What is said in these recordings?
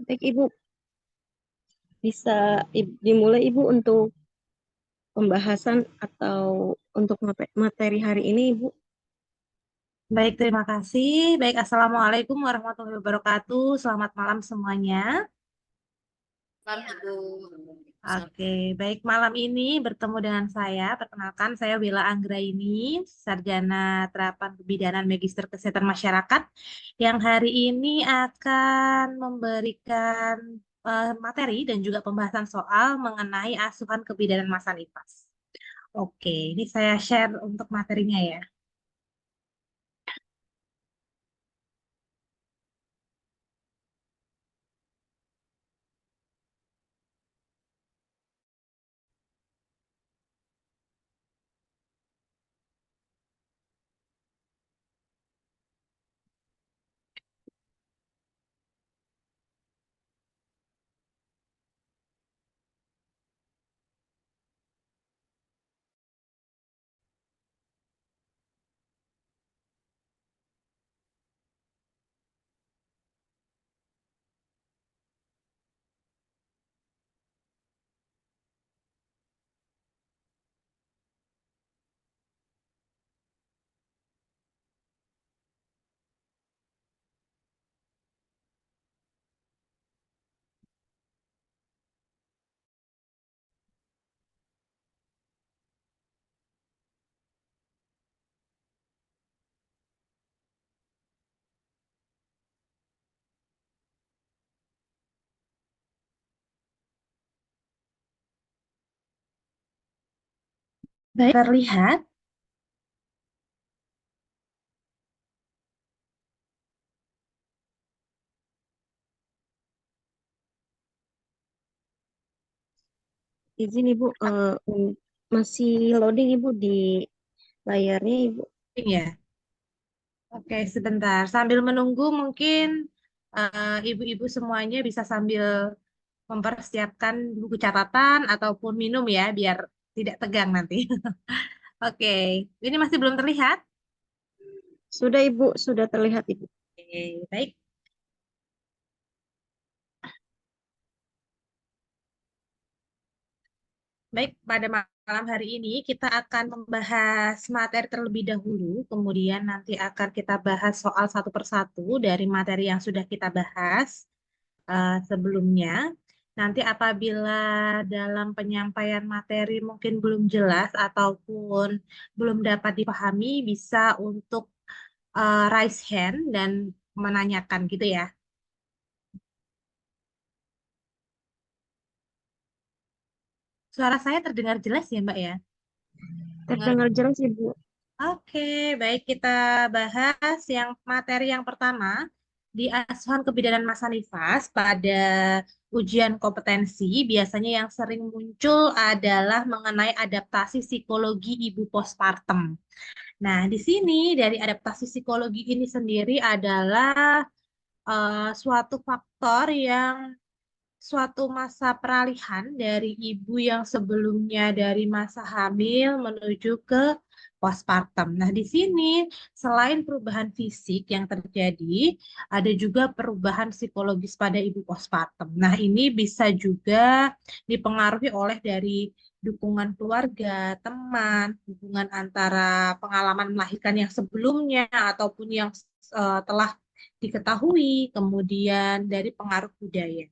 Baik, Ibu, bisa dimulai Ibu untuk pembahasan atau untuk materi hari ini, Ibu. Baik, terima kasih. Baik, Assalamualaikum warahmatullahi wabarakatuh. Selamat malam semuanya. Malam Ibu. Oke, baik malam ini bertemu dengan saya. Perkenalkan, saya Wila Anggraini, Sarjana Terapan Kebidanan Magister Kesehatan Masyarakat, yang hari ini akan memberikan materi dan juga pembahasan soal mengenai asuhan kebidanan masa nifas. Oke, ini saya share untuk materinya ya. Baik, terlihat. Izin Ibu, masih loading Ibu di layarnya Ibu. Ya. Oke, sebentar. Sambil menunggu, mungkin ibu-ibu semuanya bisa sambil mempersiapkan buku catatan ataupun minum ya, biar tidak tegang nanti. Oke, ini masih belum terlihat. Sudah Ibu, sudah terlihat Ibu. Oke, baik. Baik, pada malam hari ini kita akan membahas materi terlebih dahulu, kemudian nanti akan kita bahas soal satu persatu dari materi yang sudah kita bahas sebelumnya. Nanti apabila dalam penyampaian materi mungkin belum jelas ataupun belum dapat dipahami, bisa untuk raise hand dan menanyakan gitu ya. Suara saya terdengar jelas ya, Mbak ya? Dengar Terdengar jelas Ibu. Oke, baik kita bahas yang materi yang pertama di asuhan kebidanan masa nifas pada ujian kompetensi biasanya yang sering muncul adalah mengenai adaptasi psikologi ibu postpartum. Nah, di sini dari adaptasi psikologi ini sendiri adalah suatu faktor yang suatu masa peralihan dari ibu yang sebelumnya dari masa hamil menuju ke postpartum. Nah, di sini selain perubahan fisik yang terjadi, ada juga perubahan psikologis pada ibu postpartum. Nah, ini bisa juga dipengaruhi oleh dari dukungan keluarga, teman, hubungan antara pengalaman melahirkan yang sebelumnya ataupun yang telah diketahui, kemudian dari pengaruh budaya.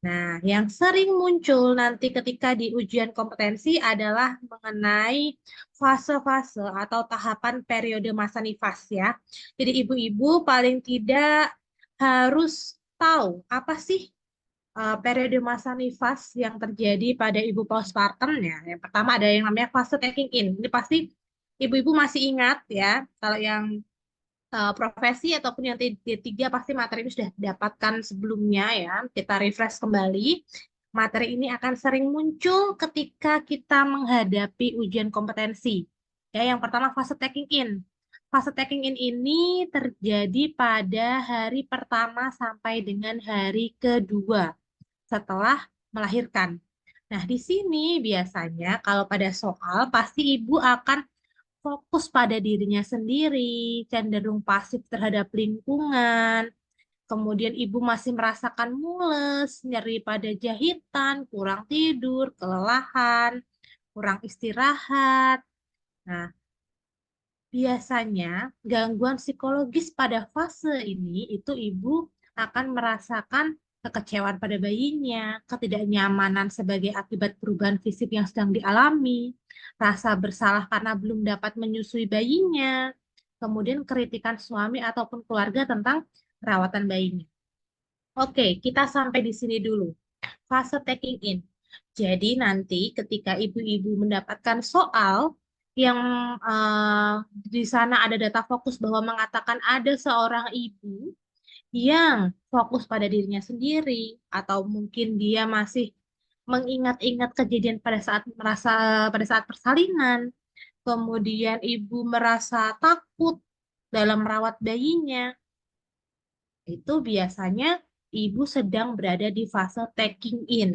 Nah, yang sering muncul nanti ketika di ujian kompetensi adalah mengenai fase-fase atau tahapan periode masa nifas ya. Jadi ibu-ibu paling tidak harus tahu apa sih periode masa nifas yang terjadi pada ibu postpartum ya. Yang pertama ada yang namanya fase taking in. Ini pasti ibu-ibu masih ingat ya. Kalau yang profesi ataupun yang D3 pasti materi ini sudah didapatkan sebelumnya ya. Kita refresh kembali. Materi ini akan sering muncul ketika kita menghadapi ujian kompetensi. Ya, yang pertama fase taking in. Fase taking in ini terjadi pada hari pertama sampai dengan hari kedua setelah melahirkan. Nah, di sini biasanya kalau pada soal pasti ibu akan fokus pada dirinya sendiri, cenderung pasif terhadap lingkungan, kemudian ibu masih merasakan mules, nyeri pada jahitan, kurang tidur, kelelahan, kurang istirahat. Nah, biasanya gangguan psikologis pada fase ini itu ibu akan merasakan kekecewaan pada bayinya, ketidaknyamanan sebagai akibat perubahan fisik yang sedang dialami, rasa bersalah karena belum dapat menyusui bayinya, kemudian kritikan suami ataupun keluarga tentang perawatan bayinya. Oke, kita sampai di sini dulu. Fase taking in. Jadi nanti ketika ibu-ibu mendapatkan soal yang di sana ada data fokus bahwa mengatakan ada seorang ibu yang fokus pada dirinya sendiri atau mungkin dia masih mengingat-ingat kejadian pada saat persalinan, kemudian ibu merasa takut dalam merawat bayinya, itu biasanya ibu sedang berada di fase taking in.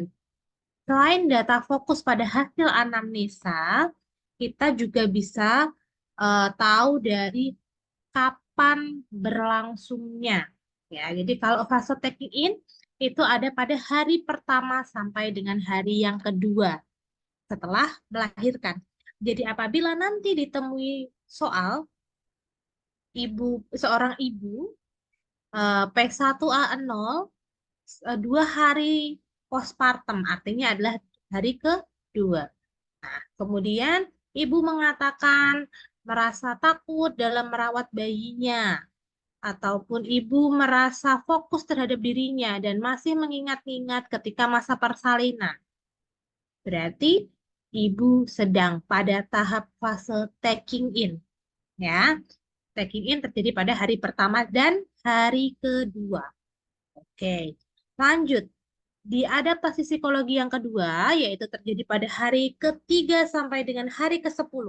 Selain data fokus pada hasil anamnesa, kita juga bisa tahu dari kapan berlangsungnya. Ya, jadi kalau fase taking in itu ada pada hari pertama sampai dengan hari yang kedua setelah melahirkan. Jadi apabila nanti ditemui soal seorang ibu P1A0 2 hari postpartum, artinya adalah hari kedua. Nah, kemudian ibu mengatakan merasa takut dalam merawat bayinya, ataupun ibu merasa fokus terhadap dirinya dan masih mengingat-ingat ketika masa persalinan. Berarti ibu sedang pada tahap fase taking in. Ya, taking in terjadi pada hari pertama dan hari kedua. Oke, lanjut. Di adaptasi psikologi yang kedua, yaitu terjadi pada hari ketiga sampai dengan hari ke-10,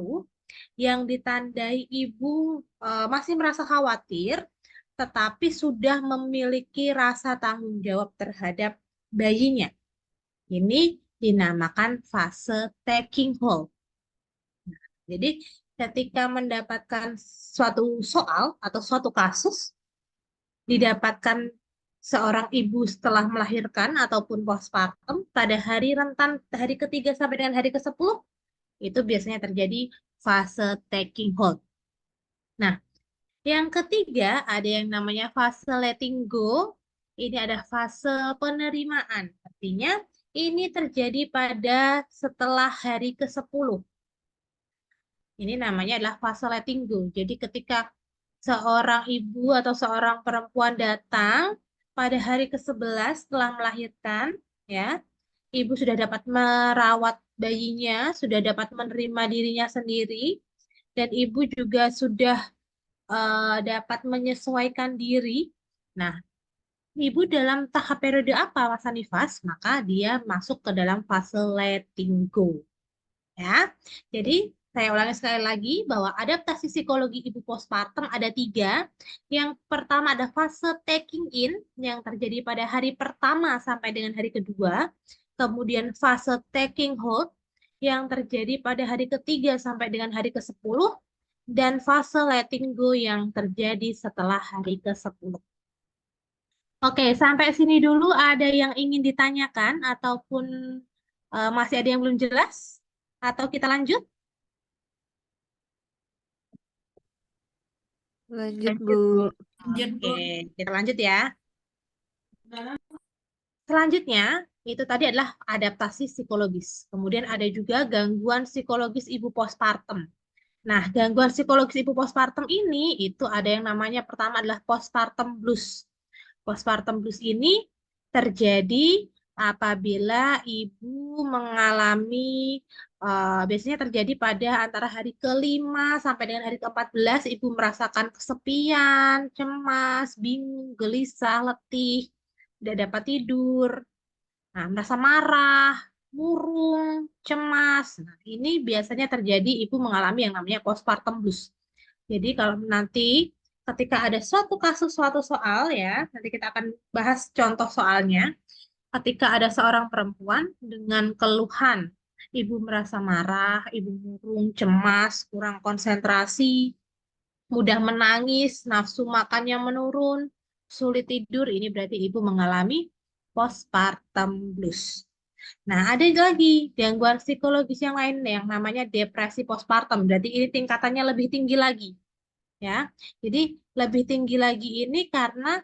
yang ditandai ibu masih merasa khawatir, tetapi sudah memiliki rasa tanggung jawab terhadap bayinya. Ini dinamakan fase taking hold. Jadi, ketika mendapatkan suatu soal atau suatu kasus, didapatkan seorang ibu setelah melahirkan ataupun postpartum pada hari rentan hari ketiga sampai dengan hari ke-10, itu biasanya terjadi fase taking hold. Nah, yang ketiga ada yang namanya fase letting go. Ini ada fase penerimaan. Artinya ini terjadi pada setelah hari ke-10. Ini namanya adalah fase letting go. Jadi ketika seorang ibu atau seorang perempuan datang pada hari ke-11 setelah melahirkan, ya, ibu sudah dapat merawat bayinya, sudah dapat menerima dirinya sendiri, dan ibu juga sudah dapat menyesuaikan diri. Nah, ibu dalam tahap periode apa, Mas Hanifas? Maka dia masuk ke dalam fase letting go. Ya, jadi saya ulangi sekali lagi bahwa adaptasi psikologi ibu postpartum ada 3. Yang pertama ada fase taking in yang terjadi pada hari pertama sampai dengan hari kedua. Kemudian fase taking hold yang terjadi pada hari ketiga sampai dengan hari ke-10. Dan fase letting go yang terjadi setelah hari ke-10. Oke, sampai sini dulu ada yang ingin ditanyakan ataupun masih ada yang belum jelas? Atau kita lanjut? Lanjut, Bu. Oke, kita lanjut ya. Selanjutnya, itu tadi adalah adaptasi psikologis. Kemudian ada juga gangguan psikologis ibu postpartum. Nah, gangguan psikologis ibu postpartum ini itu ada yang namanya pertama adalah postpartum blues. Postpartum blues ini terjadi apabila ibu mengalami biasanya terjadi pada antara hari ke-5 sampai dengan hari ke-14 ibu merasakan kesepian, cemas, bingung, gelisah, letih, tidak dapat tidur, nah, merasa marah, murung, cemas. Nah, ini biasanya terjadi ibu mengalami yang namanya postpartum blues. Jadi kalau nanti ketika ada suatu kasus, suatu soal ya, nanti kita akan bahas contoh soalnya. Ketika ada seorang perempuan dengan keluhan, ibu merasa marah, ibu murung, cemas, kurang konsentrasi, mudah menangis, nafsu makannya menurun, sulit tidur, ini berarti ibu mengalami postpartum blues. Nah, ada lagi gangguan psikologis yang lain yang namanya depresi postpartum. Berarti ini tingkatannya lebih tinggi lagi, ya. Jadi lebih tinggi lagi ini karena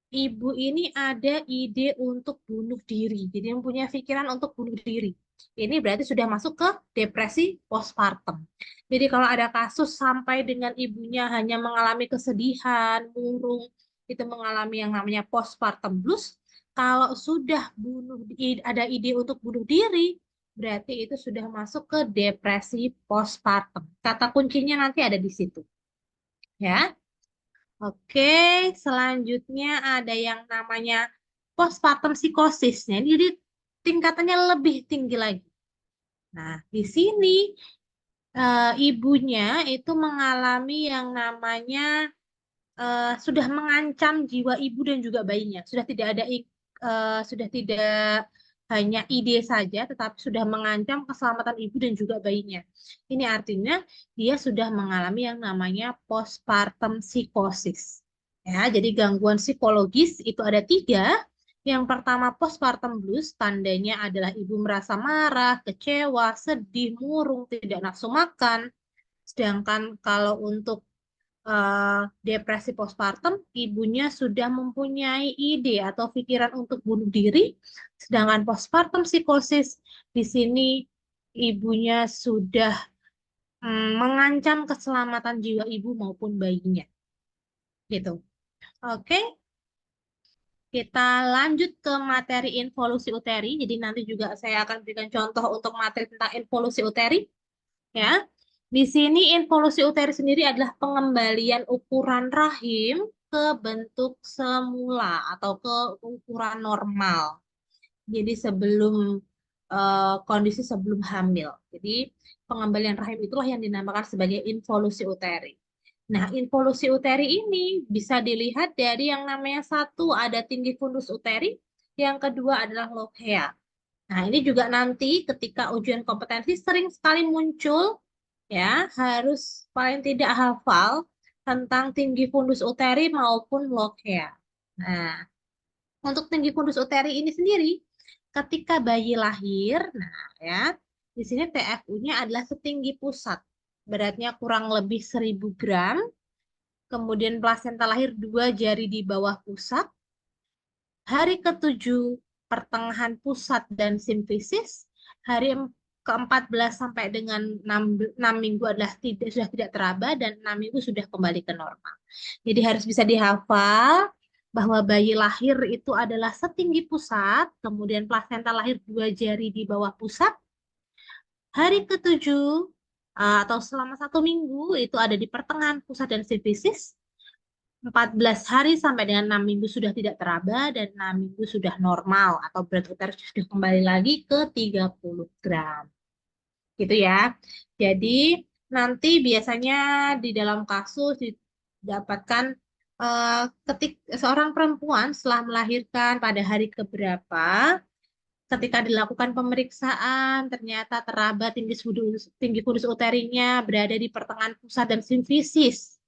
ibu ini ada ide untuk bunuh diri. Jadi mempunyai pikiran untuk bunuh diri. Ini berarti sudah masuk ke depresi postpartum. Jadi kalau ada kasus sampai dengan ibunya hanya mengalami kesedihan, murung, itu mengalami yang namanya postpartum blues. Kalau sudah ada ide untuk bunuh diri, berarti itu sudah masuk ke depresi postpartum. Kata kuncinya nanti ada di situ. Ya. Oke, selanjutnya ada yang namanya postpartum psikosis. Nah, jadi tingkatannya lebih tinggi lagi. Nah, di sini ibunya itu mengalami yang namanya sudah mengancam jiwa ibu dan juga bayinya. Sudah tidak hanya ide saja, tetapi sudah mengancam keselamatan ibu dan juga bayinya. Ini artinya dia sudah mengalami yang namanya postpartum psikosis. Ya, jadi gangguan psikologis itu ada 3. Yang pertama postpartum blues, tandanya adalah ibu merasa marah, kecewa, sedih, murung, tidak nafsu makan. Sedangkan kalau untuk depresi postpartum, ibunya sudah mempunyai ide atau pikiran untuk bunuh diri, sedangkan postpartum psikosis di sini ibunya sudah mengancam keselamatan jiwa ibu maupun bayinya. Gitu. Oke, kita lanjut ke materi involusi uteri. Jadi nanti juga saya akan berikan contoh untuk materi tentang involusi uteri. Ya, di sini involusi uteri sendiri adalah pengembalian ukuran rahim ke bentuk semula atau ke ukuran normal. Jadi kondisi sebelum hamil. Jadi pengembalian rahim itulah yang dinamakan sebagai involusi uteri. Nah, involusi uteri ini bisa dilihat dari yang namanya 1 ada tinggi fundus uteri, yang kedua adalah lokea. Nah, ini juga nanti ketika ujian kompetensi sering sekali muncul, ya, harus paling tidak hafal tentang tinggi fundus uteri maupun lokea. Nah, untuk tinggi fundus uteri ini sendiri, ketika bayi lahir, nah ya, di sini TFU-nya adalah setinggi pusat. Beratnya kurang lebih 1000 gram, kemudian plasenta lahir 2 jari di bawah pusat, hari ke-7 pertengahan pusat dan simfisis, hari ke-14 sampai dengan 6 minggu sudah tidak teraba dan 6 minggu sudah kembali ke normal. Jadi harus bisa dihafal bahwa bayi lahir itu adalah setinggi pusat, kemudian plasenta lahir 2 jari di bawah pusat, hari ke-7 atau selama 1 minggu itu ada di pertengahan pusat dan simfisis, 14 hari sampai dengan 6 minggu sudah tidak teraba dan 6 minggu sudah normal atau berat utara sudah kembali lagi ke 30 gram. Gitu ya. Jadi nanti biasanya di dalam kasus didapatkan ketika seorang perempuan setelah melahirkan pada hari keberapa, ketika dilakukan pemeriksaan ternyata teraba tinggi fundus uterinya berada di pertengahan pusat dan simfisis.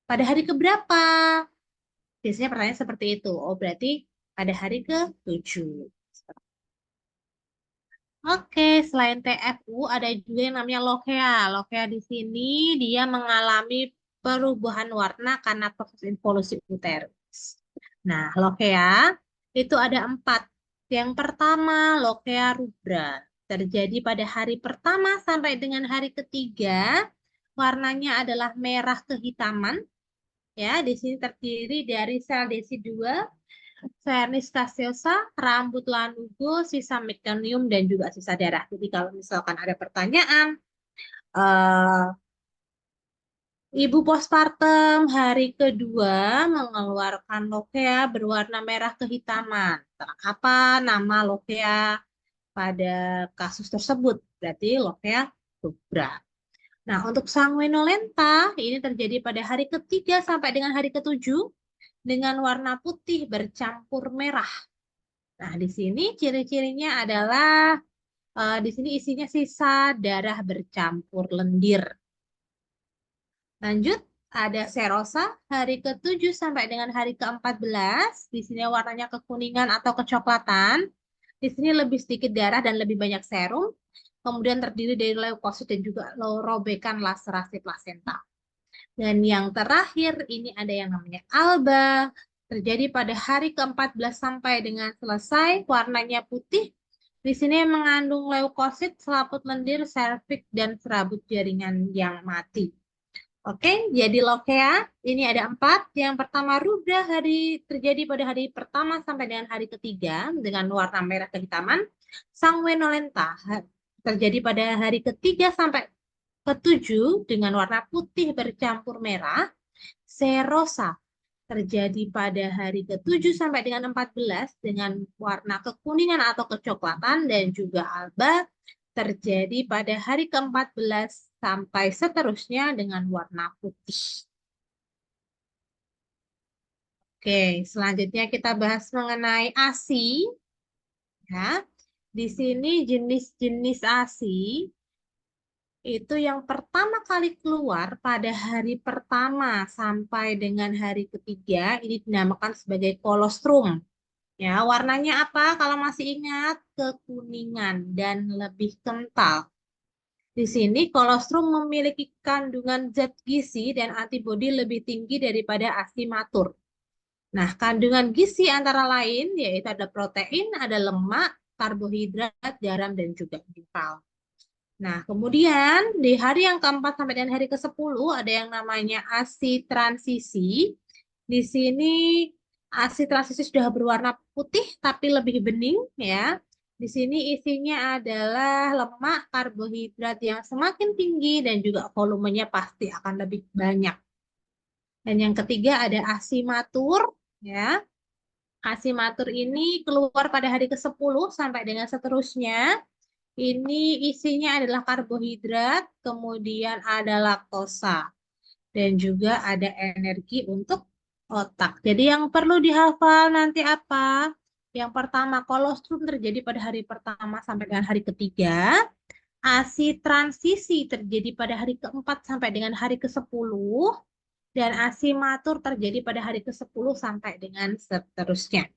Pada hari keberapa? Biasanya pertanyaan seperti itu. Oh, berarti pada hari ke-7. Oke, selain TFU ada juga yang namanya lokea. Lokea di sini dia mengalami perubahan warna karena proses involusi uterus. Nah, lokea itu ada 4. Yang pertama, lokea rubra. Terjadi pada hari pertama sampai dengan hari ketiga. Warnanya adalah merah kehitaman. Ya, di sini terdiri dari sel desi-2, vernis caseosa, rambut lanugo, sisa meconium, dan juga sisa darah. Jadi kalau misalkan ada pertanyaan, eh, ibu postpartum hari kedua mengeluarkan lokea berwarna merah kehitaman. Apa nama lokea pada kasus tersebut? Berarti lokea rubra. Nah, untuk sanguinolenta ini terjadi pada hari ketiga sampai dengan hari ke-7 dengan warna putih bercampur merah. Nah, di sini ciri-cirinya adalah di sini isinya sisa darah bercampur lendir. Lanjut, ada serosa hari ke-7 sampai dengan hari ke-14. Di sini warnanya kekuningan atau kecoklatan. Di sini lebih sedikit darah dan lebih banyak serum. Kemudian terdiri dari leukosit dan juga robekan laserasi plasenta. Dan yang terakhir ini ada yang namanya alba. Terjadi pada hari ke-14 sampai dengan selesai. Warnanya putih. Di sini mengandung leukosit, selaput lendir, serviks, dan serabut jaringan yang mati. Oke, jadi lokea ini ada 4. Yang pertama rubra terjadi pada hari pertama sampai dengan hari ketiga dengan warna merah kehitaman. Sanguinolenta terjadi pada hari ketiga sampai ke-7 dengan warna putih bercampur merah. Serosa terjadi pada hari ke-7 sampai dengan 14 dengan warna kekuningan atau kecoklatan, dan juga alba terjadi pada hari ke-14 sampai seterusnya dengan warna putih. Oke, selanjutnya kita bahas mengenai ASI. Ya, di sini jenis-jenis ASI itu yang pertama kali keluar pada hari pertama sampai dengan hari ketiga ini dinamakan sebagai kolostrum. Ya, warnanya apa? Kalau masih ingat, kekuningan dan lebih kental. Di sini kolostrum memiliki kandungan zat gizi dan antibodi lebih tinggi daripada ASI matur. Nah, kandungan gizi antara lain yaitu ada protein, ada lemak, karbohidrat, garam, dan juga mineral. Nah, kemudian di hari yang keempat sampai dengan hari ke-10 ada yang namanya ASI transisi. Di sini ASI transisi sudah berwarna putih tapi lebih bening ya. Di sini isinya adalah lemak, karbohidrat yang semakin tinggi dan juga volumenya pasti akan lebih banyak. Dan yang ketiga ada ASI matur ya. ASI matur ini keluar pada hari ke-10 sampai dengan seterusnya. Ini isinya adalah karbohidrat, kemudian ada laktosa, dan juga ada energi untuk otak. Jadi yang perlu dihafal nanti apa? Yang pertama, kolostrum terjadi pada hari pertama sampai dengan hari ketiga. ASI transisi terjadi pada hari keempat sampai dengan hari ke-10. Dan ASI matur terjadi pada hari ke-10 sampai dengan seterusnya.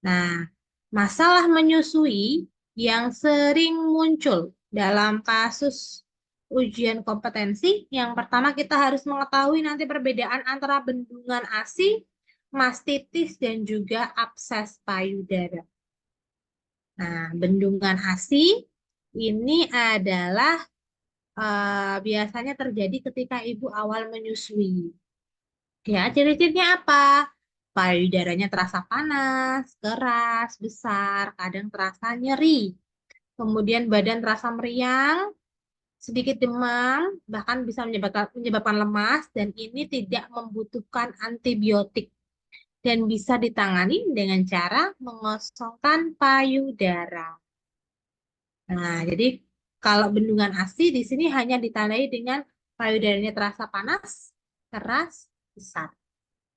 Nah, masalah menyusui yang sering muncul dalam kasus ujian kompetensi, yang pertama kita harus mengetahui nanti perbedaan antara bendungan ASI, mastitis, dan juga abses payudara. Nah, bendungan ASI ini adalah biasanya terjadi ketika ibu awal menyusui. Ya, ciri-cirinya apa? Payudaranya terasa panas, keras, besar, kadang terasa nyeri. Kemudian badan terasa meriang, sedikit demam, bahkan bisa menyebabkan lemas, dan ini tidak membutuhkan antibiotik. Dan bisa ditangani dengan cara mengosongkan payudara. Nah, jadi kalau bendungan ASI di sini hanya ditandai dengan payudaranya terasa panas, keras, besar,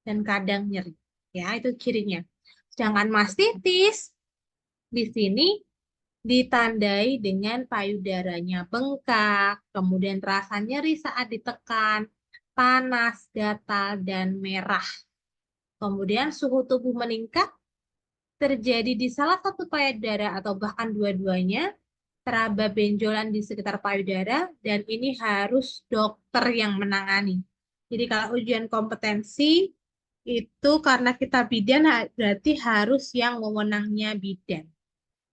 dan kadang nyeri. Ya, itu cirinya. Sedangkan mastitis di sini ditandai dengan payudaranya bengkak, kemudian terasa nyeri saat ditekan, panas, gatal, dan merah. Kemudian suhu tubuh meningkat, terjadi di salah satu payudara atau bahkan dua-duanya, teraba benjolan di sekitar payudara, dan ini harus dokter yang menangani. Jadi kalau ujian kompetensi, itu karena kita bidan berarti harus yang wewenangnya bidan.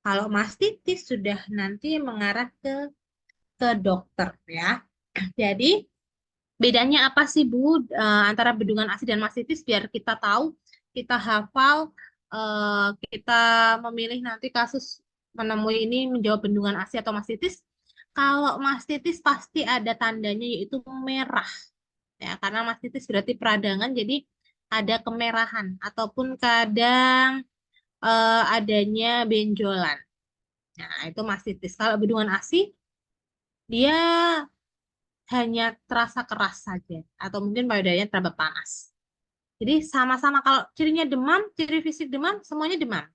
Kalau mastitis sudah nanti mengarah ke dokter ya. Jadi bedanya apa sih Bu antara bendungan ASI dan mastitis, biar kita tahu, kita hafal, kita memilih nanti kasus menemui ini menjawab bendungan ASI atau mastitis. Kalau mastitis pasti ada tandanya yaitu merah ya, karena mastitis berarti peradangan, jadi ada kemerahan ataupun kadang adanya benjolan. Nah, itu mastitis. Kalau bendungan ASI dia hanya terasa keras saja atau mungkin payudaranya teraba panas. Jadi sama-sama, kalau cirinya demam, ciri fisik demam, semuanya demam.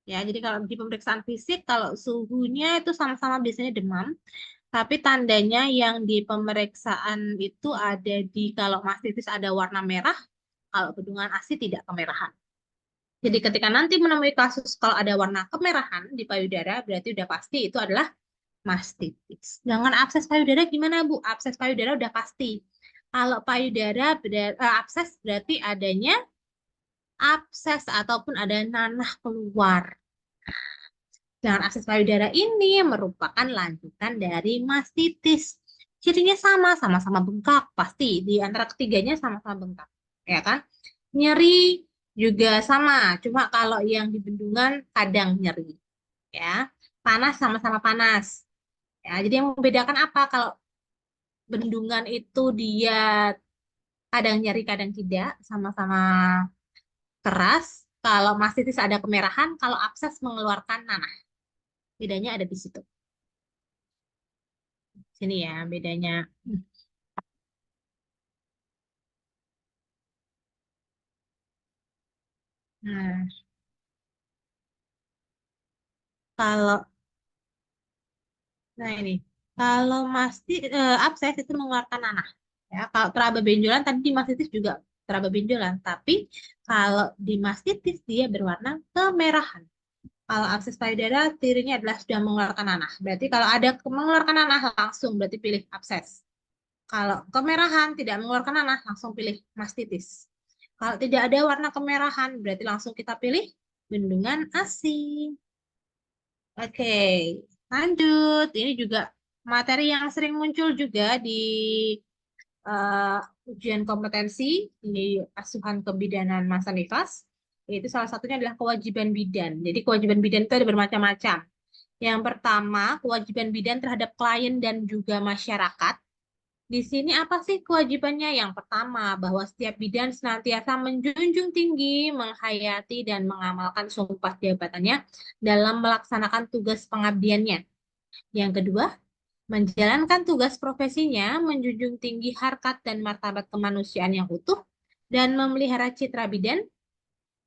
Ya, jadi kalau di pemeriksaan fisik, kalau suhunya itu sama-sama biasanya demam. Tapi tandanya yang di pemeriksaan itu ada di kalau mastitis ada warna merah, kalau bendungan ASI tidak kemerahan. Jadi ketika nanti menemui kasus kalau ada warna kemerahan di payudara, berarti udah pasti itu adalah mastitis. Dengan abses payudara gimana, Bu? Abses payudara udah pasti. Kalau payudara abses berarti adanya abses ataupun ada nanah keluar. Dengan abses payudara ini merupakan lanjutan dari mastitis. Cirinya sama-sama bengkak pasti di antara ketiganya sama-sama bengkak, ya kan? Nyeri juga sama, cuma kalau yang di bendungan kadang nyeri, ya. Panas sama-sama panas. Ya, jadi yang membedakan apa? Kalau bendungan itu dia kadang nyeri, kadang tidak, sama-sama keras. Kalau mastitis ada kemerahan, kalau abses mengeluarkan nanah. Bedanya ada di situ. Sini ya bedanya. Nah, kalau nah ini, kalau abses itu mengeluarkan nanah. Ya, kalau teraba benjolan tadi di mastitis juga teraba benjolan, tapi kalau di mastitis dia berwarna kemerahan. Kalau abses payudara cirinya adalah sudah mengeluarkan nanah. Berarti kalau ada mengeluarkan nanah langsung berarti pilih abses. Kalau kemerahan tidak mengeluarkan nanah langsung pilih mastitis. Kalau tidak ada warna kemerahan berarti langsung kita pilih bendungan ASI. Oke, lanjut. Ini juga materi yang sering muncul juga di ujian kompetensi di asuhan kebidanan masa nifas. Yaitu salah satunya adalah kewajiban bidan. Jadi kewajiban bidan itu ada bermacam-macam. Yang pertama, kewajiban bidan terhadap klien dan juga masyarakat. Di sini apa sih kewajibannya? Yang pertama, bahwa setiap bidan senantiasa menjunjung tinggi, menghayati, dan mengamalkan sumpah jabatannya dalam melaksanakan tugas pengabdiannya. Yang kedua, menjalankan tugas profesinya, menjunjung tinggi harkat dan martabat kemanusiaan yang utuh, dan memelihara citra bidan.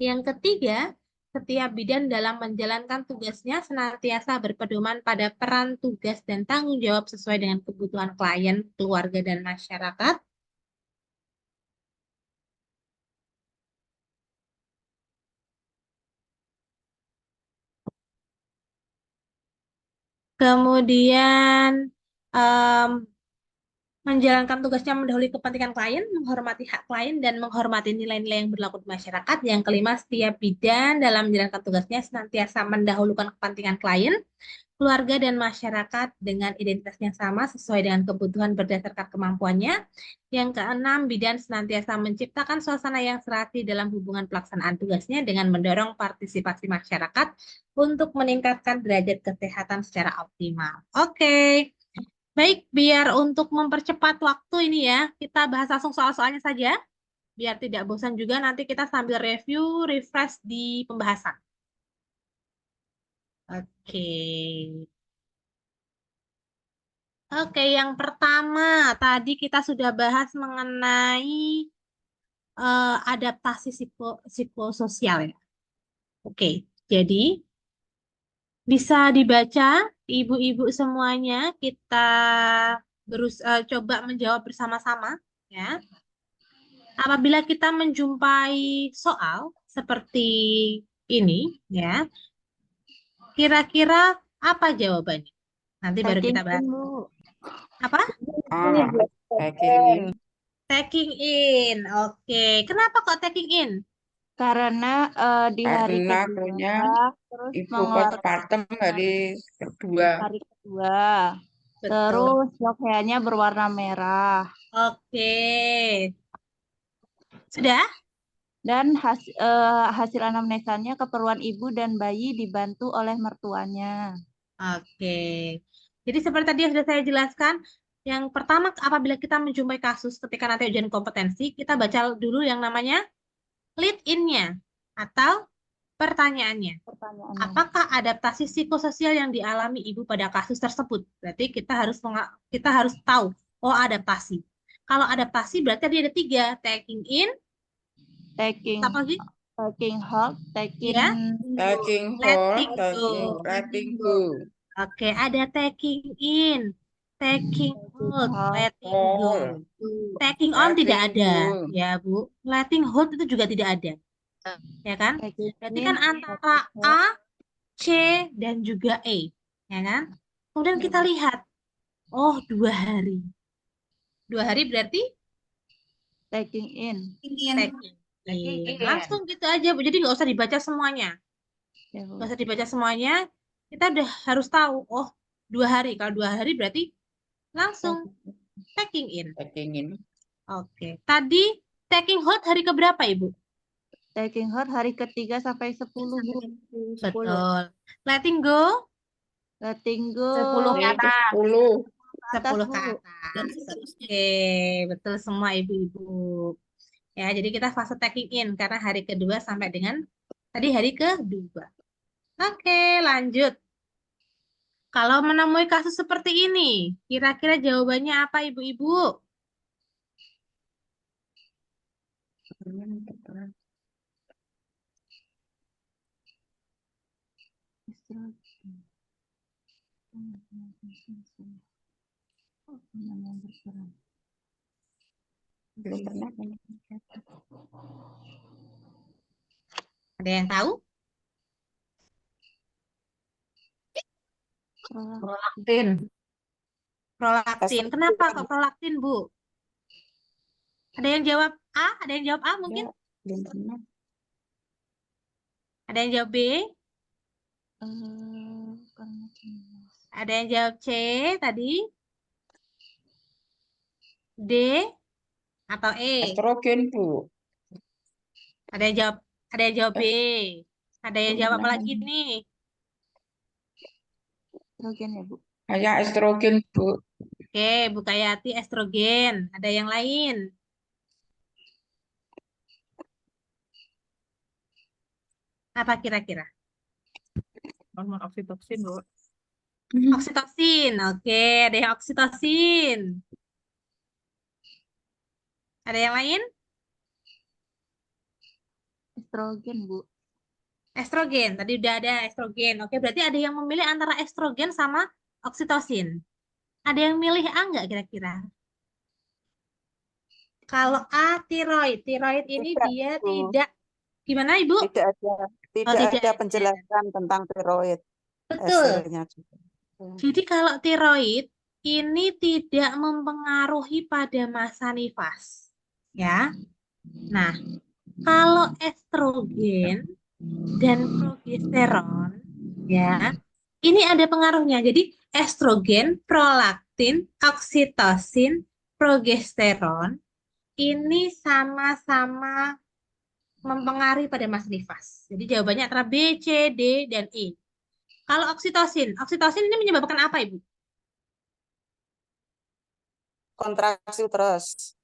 Yang ketiga, setiap bidan dalam menjalankan tugasnya senantiasa berpedoman pada peran tugas dan tanggung jawab sesuai dengan kebutuhan klien, keluarga, dan masyarakat. Kemudian em, menjalankan tugasnya mendahului kepentingan klien, menghormati hak klien, dan menghormati nilai-nilai yang berlaku di masyarakat. Yang kelima, setiap bidan dalam menjalankan tugasnya senantiasa mendahulukan kepentingan klien, keluarga, dan masyarakat dengan identitas yang sama sesuai dengan kebutuhan berdasarkan kemampuannya. Yang keenam, bidan senantiasa menciptakan suasana yang serasi dalam hubungan pelaksanaan tugasnya dengan mendorong partisipasi masyarakat untuk meningkatkan derajat kesehatan secara optimal. Oke. Baik, biar untuk mempercepat waktu ini ya, kita bahas langsung soal-soalnya saja. Biar tidak bosan juga, nanti kita sambil review, refresh di pembahasan. Oke. Oke, yang pertama, tadi kita sudah bahas mengenai adaptasi psikososial ya. Oke, jadi bisa dibaca, ibu-ibu semuanya, kita coba menjawab bersama-sama ya. Apabila kita menjumpai soal seperti ini, ya, kira-kira apa jawabannya? Nanti baru kita bahas. Apa? Ini Bu. Taking in. Taking in. Oke. Kenapa kok taking in? Karena di hari Karena kedua akhirnya terus ibu mengeluarkan postpartum hari kedua. hari kedua. Betul. Terus lokeannya berwarna merah. Oke. Sudah? Dan hasil anamnesanya keperluan ibu dan bayi dibantu oleh mertuanya. Oke. Jadi seperti tadi yang sudah saya jelaskan, yang pertama apabila kita menjumpai kasus ketika nanti ujian kompetensi, kita baca dulu yang namanya lead in-nya atau pertanyaannya. Pertanyaannya. Apakah adaptasi psikososial yang dialami ibu pada kasus tersebut? Berarti kita harus tahu, oh adaptasi. Kalau adaptasi berarti ada tiga, taking in, Taking apa lagi? taking hold, taking Ya, Taking hold, letting taking go. letting go. Oke, ada taking in. taking hold, hold, letting go. Hold. Taking on tidak Letting ada, go. ya Bu. Letting hold itu juga tidak ada, ya kan? taking Berarti in, kan antara taking hold, A, C, dan juga E, ya kan? Kemudian kita lihat, oh 2 hari. 2 hari berarti taking in. taking Taking in. in. Langsung gitu aja, Bu. Jadi nggak usah dibaca semuanya. Ya, Bu. Nggak usah dibaca semuanya. Kita udah harus tahu, oh 2 hari. Kalau 2 hari berarti langsung taking in. Taking in. Oke. Tadi taking hold hari keberapa, Ibu? Taking hold hari ke-3 sampai 10, Bu. 10. Betul. Letting go Letting go 10 ke atas. 10. ke atas, 10 ke Bu. atas. Oke, betul semua ibu-ibu. Ya, jadi kita fase taking in karena hari kedua sampai dengan tadi hari kedua. Oke, lanjut. Kalau menemui kasus seperti ini, kira-kira jawabannya apa ibu-ibu? Belum pernah. Ada yang tahu? Prolaktin. Prolaktin. Kenapa kok prolaktin, Bu? Ada yang jawab A? Ada yang jawab A mungkin? Ya, belum pernah. Ada yang jawab B? Karena cemas. Ada yang jawab C tadi? D atau E? Estrogen, Bu. Ada yang jawab B. Ada yang Belum jawab apa pernah. lagi nih? Estrogen ya, Bu. Kayak estrogen, Bu. Oke, Bu Kayati estrogen. Ada yang lain? Apa kira-kira? Hormon oksitoksin, Bu. Oksitosin. Oke, ada yang oksitosin. Ada yang lain? Estrogen, Bu. Estrogen. Tadi udah ada estrogen. Oke, berarti ada yang memilih antara estrogen sama oksitosin. Ada yang milih A nggak kira-kira? Kalau A, tiroid. Tiroid ini Tidak, dia Bu. tidak. Gimana, Ibu? Tidak ada, tidak tidak ada ada. penjelasan tentang tiroid Betul. hasilnya juga. Jadi kalau tiroid ini tidak mempengaruhi pada masa nifas. Ya. Nah, kalau estrogen dan progesteron ya, ini ada pengaruhnya. Jadi estrogen, prolaktin, oksitosin, progesteron ini sama-sama mempengaruhi pada masa nifas. Jadi jawabannya antara B, C, D, dan E. Kalau oksitosin, oksitosin ini menyebabkan apa, Ibu? Kontraksi uterus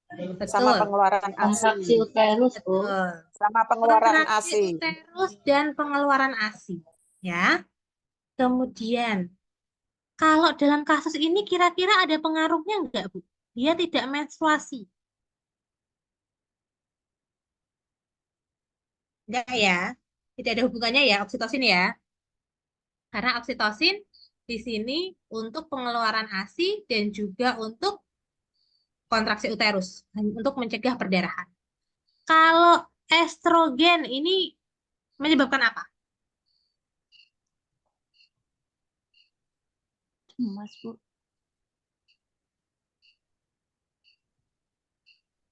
sama Betul. pengeluaran Kontraksi ASI. uterus, Bu. Betul. Sama pengeluaran Kontraksi ASI. uterus dan pengeluaran ASI. Ya. Kemudian, kalau dalam kasus ini kira-kira ada pengaruhnya enggak, Bu? Dia tidak menstruasi. Enggak ya? Tidak ada hubungannya ya oksitosin ya? Karena oksitosin di sini untuk pengeluaran ASI dan juga untuk kontraksi uterus, untuk mencegah perdarahan. Kalau estrogen ini menyebabkan apa? Cemas, Bu.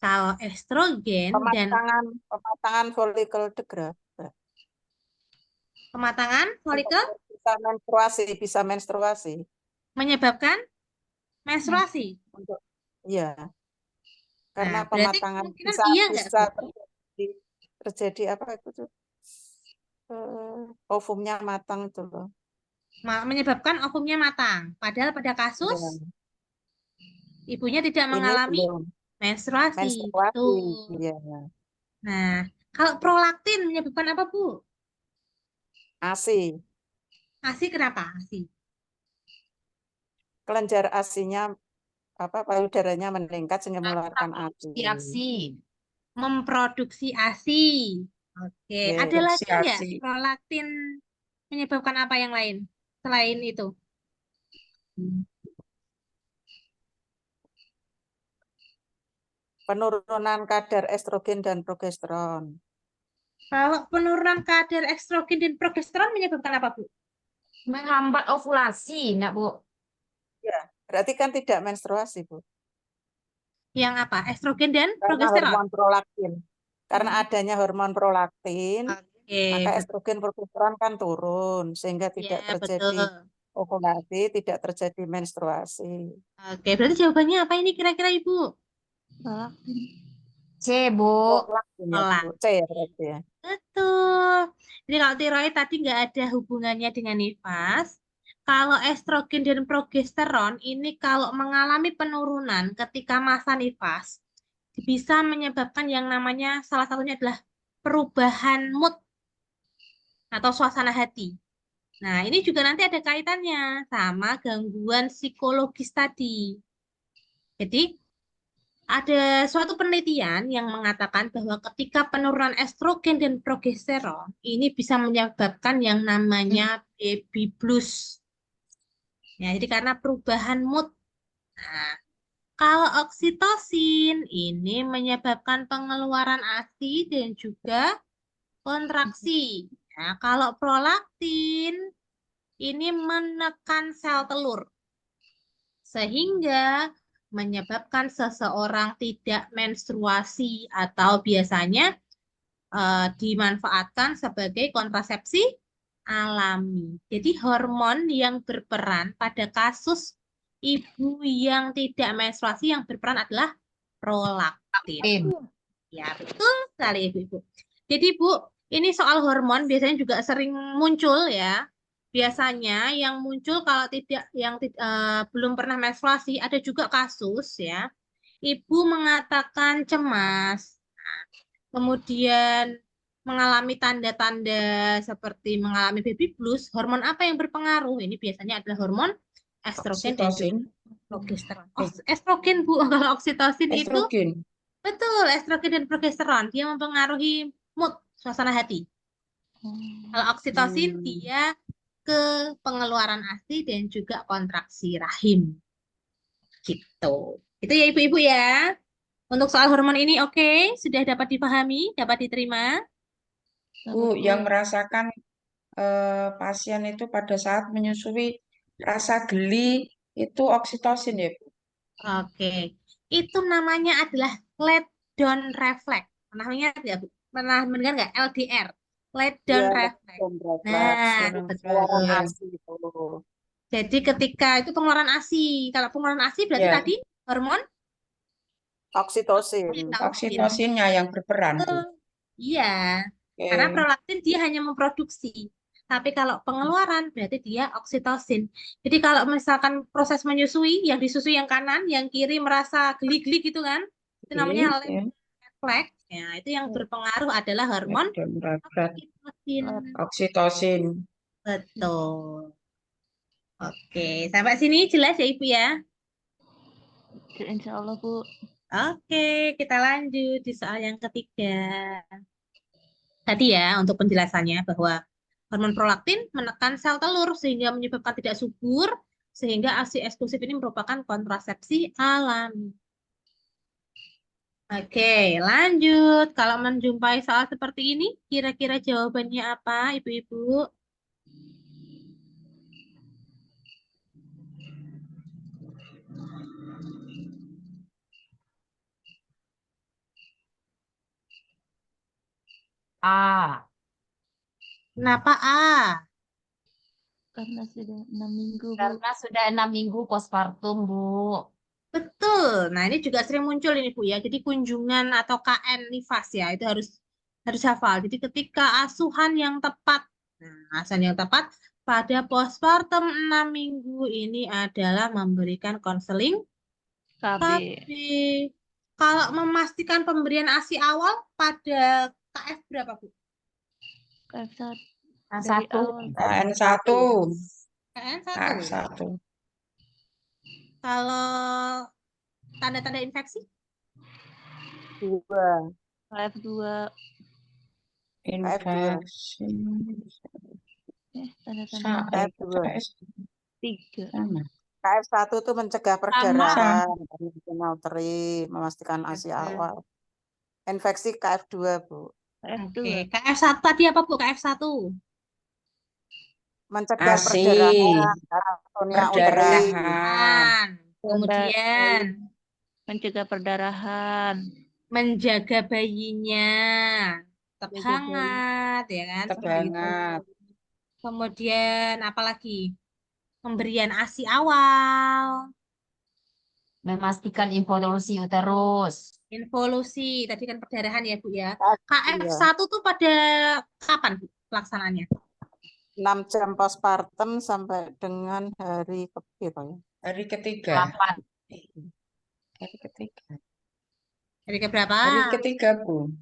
Kalau estrogen dan Pematangan folikel degrada. pematangan folikel Bisa menstruasi. menyebabkan menstruasi. Untuk iya. Karena Nah, berarti pematangan kemungkinan bisa iya nggak, bisa Bu? terjadi apa itu tuh? Ovumnya matang itu loh. Menyebabkan ovumnya matang. Padahal pada kasus Iya. ibunya tidak Ini mengalami belum menstruasi. menstruasi. Betul. Iya. Nah, kalau prolaktin menyebabkan apa, Bu? ASI. ASI kenapa? ASI. Kelenjar ASI-nya payudaranya meningkat sehingga mengeluarkan ASI. Memproduksi ASI. Oke, Yes. ada lagi nggak ASI. prolaktin menyebabkan apa yang lain selain itu? penurunan kadar estrogen dan progesteron. Kalau penurunan kadar estrogen dan progesteron menyebabkan apa, Bu? Menghambat ovulasi, enggak, Bu? Ya, berarti kan tidak menstruasi, Bu. Yang apa? Estrogen dan Karena progesteron. hormon prolaktin. Karena adanya hormon prolaktin, Oke, maka estrogen progesteron kan turun sehingga tidak ya, terjadi betul. ovulasi, tidak terjadi menstruasi. Oke, berarti jawabannya apa ini kira-kira, Ibu? Prolaktin. C, Bu. Prolaktin ya, Bu. C ya berarti ya. Betul. Jadi kalau tiroid tadi nggak ada hubungannya dengan nifas. Kalau estrogen dan progesteron ini kalau mengalami penurunan ketika masa nifas, bisa menyebabkan yang namanya salah satunya adalah perubahan mood atau suasana hati. Nah, ini juga nanti ada kaitannya sama gangguan psikologis tadi. Jadi, ada suatu penelitian yang mengatakan bahwa ketika penurunan estrogen dan progesteron ini bisa menyebabkan yang namanya baby blues. Ya, jadi karena perubahan mood. Nah, kalau oksitosin ini menyebabkan pengeluaran ASI dan juga kontraksi. Nah, kalau prolaktin ini menekan sel telur sehingga menyebabkan seseorang tidak menstruasi atau biasanya dimanfaatkan sebagai kontrasepsi alami. Jadi hormon yang berperan pada kasus ibu yang tidak menstruasi yang berperan adalah prolaktin. Ya, betul sekali Ibu. Jadi Bu, ini soal hormon biasanya juga sering muncul ya. Biasanya yang muncul kalau belum pernah menstruasi ada juga kasus ya. Ibu mengatakan cemas, kemudian mengalami tanda-tanda seperti mengalami baby blues. Hormon apa yang berpengaruh? Ini biasanya adalah hormon estrogen dan Oksitosin. juga progesteron. Oh, estrogen Bu, kalau oksitosin itu Estrogen. betul, estrogen dan progesteron dia mempengaruhi mood, suasana hati. Kalau oksitosin dia ke pengeluaran ASI dan juga kontraksi rahim. Gitu. Itu ya Ibu-ibu ya. Untuk soal hormon ini oke, sudah dapat dipahami, dapat diterima. Bu, yang merasakan pasien itu pada saat menyusui rasa geli itu oksitosin ya, Bu? Oke. Itu namanya adalah let down reflex. Pernah ingat ya, Bu? Pernah mendengar nggak LDR? Let down Ya, reflex. refleks. Nah, Pengeluaran Iya. ASI itu. jadi ketika itu pengeluaran ASI. Kalau pengeluaran ASI berarti Ya. tadi hormon Oksitosin. Oksitosinnya yang berperan, Bu. iya. Oke. Karena prolaktin dia hanya memproduksi. Tapi kalau pengeluaran berarti dia oksitosin. Jadi kalau misalkan proses menyusui, yang disusui yang kanan, yang kiri merasa geli-geli gitu kan, itu namanya Oke, ya. refleks. Ya, itu yang berpengaruh adalah hormon Dan berat oksitosin. oksitosin. Betul. Oke, sampai sini jelas ya Ibu ya? Insya Allah, Bu. Oke, kita lanjut di soal yang ketiga. Tadi ya, untuk penjelasannya bahwa hormon prolaktin menekan sel telur sehingga menyebabkan tidak subur, sehingga ASI eksklusif ini merupakan kontrasepsi alami. Oke, lanjut. Kalau menjumpai soal seperti ini, kira-kira jawabannya apa, Ibu-ibu? A. Kenapa A? Karena sudah 6 minggu, Bu. Karena sudah 6 minggu postpartum, Bu. Betul. Nah, ini juga sering muncul ini, Bu ya. Jadi kunjungan atau KN nifas ya, itu harus hafal. Jadi ketika asuhan yang tepat. Nah, asuhan yang tepat pada postpartum 6 minggu ini adalah memberikan konseling KB. KB. Kalau memastikan pemberian ASI awal pada KF berapa, Bu? KF1. Dari Satu. awal. KN1. KN 1. KF1. Kalau tanda-tanda infeksi? 2. KF2. Infeksi. Tanda-tanda KF2. 3. sama. KF1 itu mencegah Sama. perdarahan, nauteri, memastikan ASI Betul. awal. Infeksi KF2, Bu. KF2. Oke, KF1 tadi apa Bu? KF1. Mencegah ASI, perdarahan, karatonia uteri. perdarahan, Perdarahan. Kemudian Mencegah perdarahan. menjaga bayinya tetap Jaga bayi. hangat, ya kan? tetap Seperti itu. hangat, Kemudian apa lagi? Pemberian ASI awal, Memastikan involusi uterus. involusi, tadi kan perdarahan ya Bu ya. Iya. KF1 tuh pada kapan Bu pelaksanaannya? 6 jam postpartum sampai dengan hari berapa ya? hari ketiga, 8. hari ketiga, Hari keberapa? hari ketiga, Bu.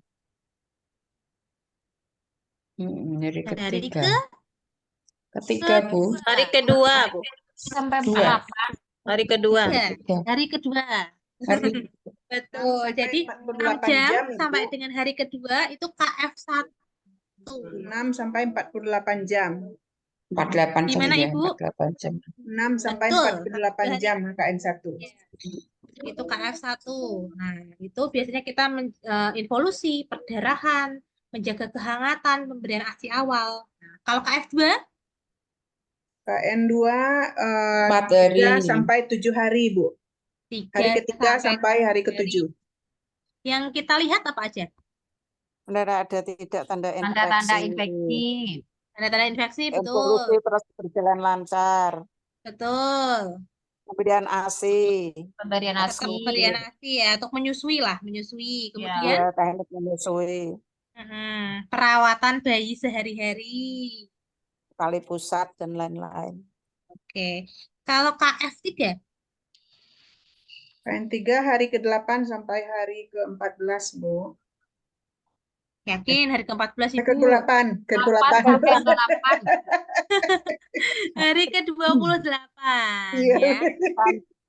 Hari Hari ketiga, ke ketiga, Bu. Hari kedua, Bu. Sampai Dua. 8. Hari kedua. tiga. Hari kedua. Hari Betul. sampai Jadi 48 6 jam jam, sampai Ibu. dengan hari kedua itu KF1. 6 sampai 48 jam. 48 jam Gimana ya, Ibu? 48 jam. 6 sampai Betul. 48 jam KN1. Itu KF1. Nah, itu biasanya kita involusi, perdarahan, menjaga kehangatan, pemberian ASI awal. Nah, kalau KF2 KN2 4 hari. 3 sampai 7 hari, Bu. 3 Hari ketiga sampai hari ke-7. Yang kita lihat apa aja? Benar ada tidak tanda Tanda-tanda infeksi. infeksi. Tanda-tanda infeksi, Evolusi betul. terus berjalan lancar. Betul. Kemudian ASI. Pemberian Tetap ASI. pemberian ASI ya, untuk menyusui lah, menyusui. Ya. Kemudian Ya, teknik menyusui. perawatan bayi sehari-hari. Tali pusat dan lain-lain. Oke. Kalau KF3, KN3 hari ke-8 sampai hari ke-14, Bu. yakin hari ke-14 Ibu? Ke-8, 8 ke-8. sampai 8. Hari ke-28 Iya. ya.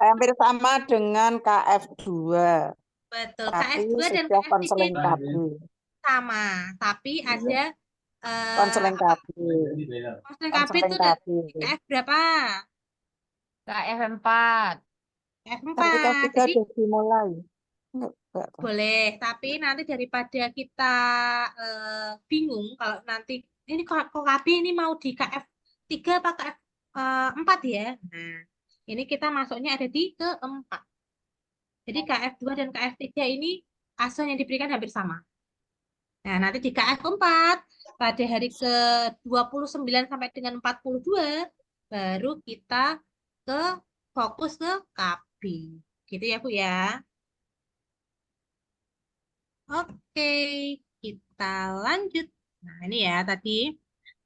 Hampir sama dengan KF2. Betul. Tapi KF2 dan sudah KF3 konseling itu KB. sama, tapi ada Konseling apa? KB. Konseling KB Konseling itu KB. KF berapa? KF4. KF4. Tapi KF3 Jadi sudah dimulai. Enggak. boleh, tapi nanti daripada kita bingung kalau nanti ini kok KB ini mau di KF3 apa KF4 ya. Nah, ini kita masuknya ada di ke-4. Jadi KF2 dan KF3 ini asuhan yang diberikan hampir sama. Nah, nanti di KF4 pada hari ke-29 sampai dengan 42 baru kita fokus ke KB. Gitu ya, Bu ya. Oke, kita lanjut. Nah, ini ya tadi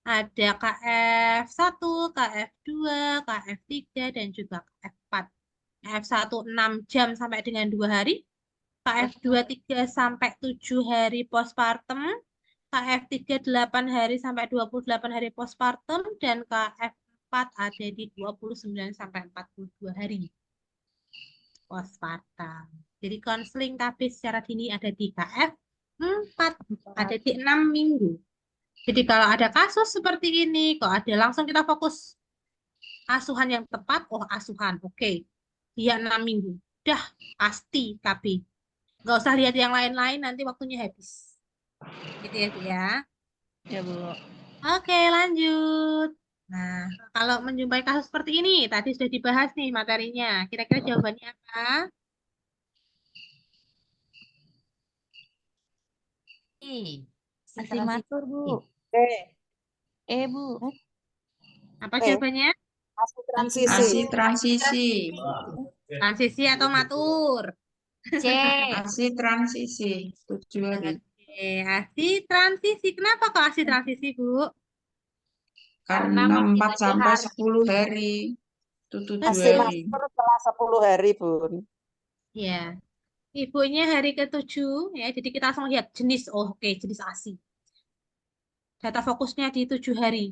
ada KF1, KF2, KF3, dan juga KF4. KF1 6 jam sampai dengan 2 hari. KF2 3 sampai 7 hari postpartum. KF3 8 hari sampai 28 hari postpartum. Dan KF4 ada di 29 sampai 42 hari postpartum. Jadi konseling KB secara dini ada di KF4, ada di 6 minggu. Jadi kalau ada kasus seperti ini, kok ada langsung kita fokus asuhan yang tepat. Oh, asuhan, oke. Dia 6 minggu. Udah, pasti KB. Nggak usah lihat yang lain-lain, nanti waktunya habis. Gitu ya, Bu ya. Ya, Bu. Oke, lanjut. Nah, kalau menjumpai kasus seperti ini, tadi sudah dibahas nih materinya. Kira-kira jawabannya apa? Masih matur, Bu. Bu. Apa Eh. jawabannya? ASI transisi. ASI transisi, Transisi atau matur? C. ASI transisi, 7 hari. Oke, ASI transisi. Kenapa kok ASI transisi, Bu? Karena masih 4 7 sampai hari. 10 hari. Itu 7 ASI hari. master setelah 10 hari, Bun. Ya, ibunya hari ke-7 ya. Jadi kita langsung lihat jenis. Oh, oke, jenis ASI. Data fokusnya di 7 hari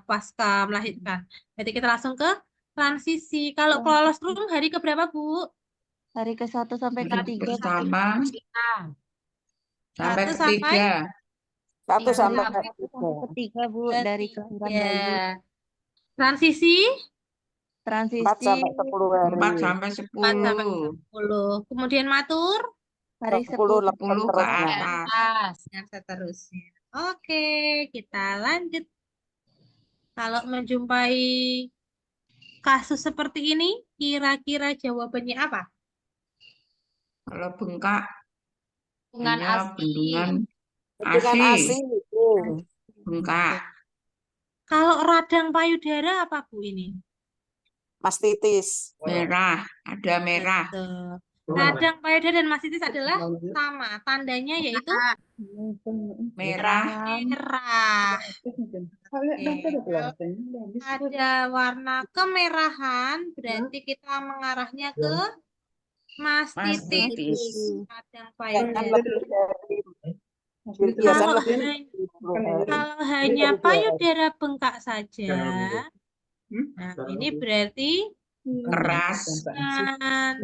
pasca melahirkan. Jadi kita langsung ke transisi. Kalau kolostrum hari ke berapa, Bu? Hari ke-1 sampai Hari ke-3. pertama sampai 1 sampai ketiga. 1 sampai Hari 1 sampai 3, Bu, dari kelahiran Ya. bayi. Transisi Transisi 4 sampai 10 hari. 4 sampai 4 sampai 10. 10. Kemudian matur hari 10 10. 10 ke seterusnya. atas. Atas. yang seterusnya. Oke, kita lanjut. Kalau menjumpai kasus seperti ini, kira-kira jawabannya apa? Kalau bengkak Dengan hanya ASI. bendungan Bendungan ASI, ASI. bengkak. Kalau radang payudara apa Bu ini? Mastitis. Merah, ada merah. Betul. Radang payudara dan mastitis adalah sama. Tandanya yaitu Merah, merah. Ada warna kemerahan, berarti kita mengarahnya ke mastitis. mastitis. Radang Jangan payudara. lebih dari biasanya Kalau lebih hanya, dari 10 hari. kalau hanya payudara bengkak saja, nah ini berarti Keras, dan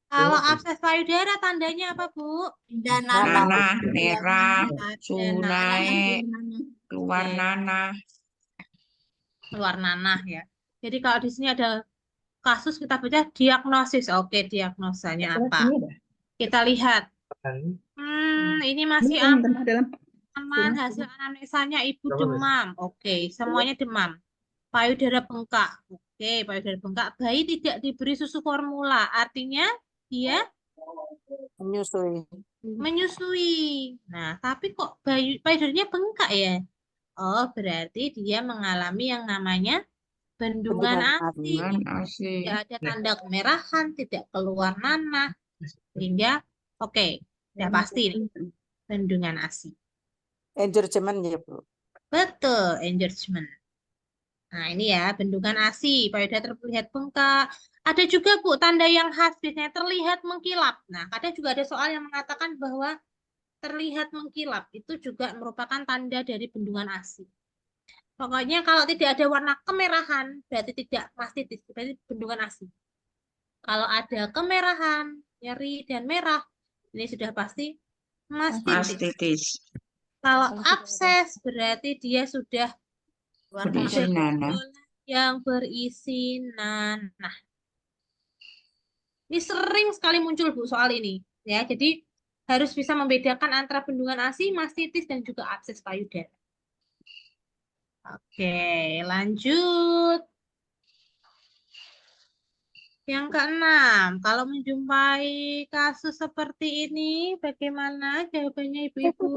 kalau abses payudara tandanya apa Bu? nanah, merah, Ada sunai, keluar Oke. nanah. Keluar nanah ya. Jadi kalau di sini ada kasus kita baca diagnosis. Oke, diagnosanya apa? Kita lihat. Ini masih aman. Hasil anamnesanya ibu demam. Oke, semuanya demam. Payudara bengkak. Oke, payudara bengkak. Bayi tidak diberi susu formula. Artinya dia Menyusui. menyusui. Nah, tapi kok payudaranya bengkak ya? Oh, berarti dia mengalami yang namanya bendungan Bendungan ASI. Bendungan ASI. Tidak ada tanda kemerahan, tidak keluar nanah. Sehingga, oke, sudah pasti nih, bendungan ASI. Enlargement ya, Bu. Betul, engagement. Nah, ini ya, bendungan ASI, payudara terlihat bengkak. Ada juga, Bu, tanda yang khas, biasanya terlihat mengkilap. Nah, kadang juga ada soal yang mengatakan bahwa terlihat mengkilap. Itu juga merupakan tanda dari bendungan ASI. Pokoknya kalau tidak ada warna kemerahan, berarti tidak mastitis, berarti bendungan ASI. Kalau ada kemerahan, nyeri, dan merah, ini sudah pasti mastitis. Mastitis. Kalau abses, berarti dia sudah Berisi nanah. yang berisi nanah. Ini sering sekali muncul Bu soal ini, ya. Jadi harus bisa membedakan antara bendungan ASI, mastitis, dan juga abses payudara. Oke, lanjut. Yang keenam, kalau menjumpai kasus seperti ini, bagaimana jawabannya Ibu-Ibu?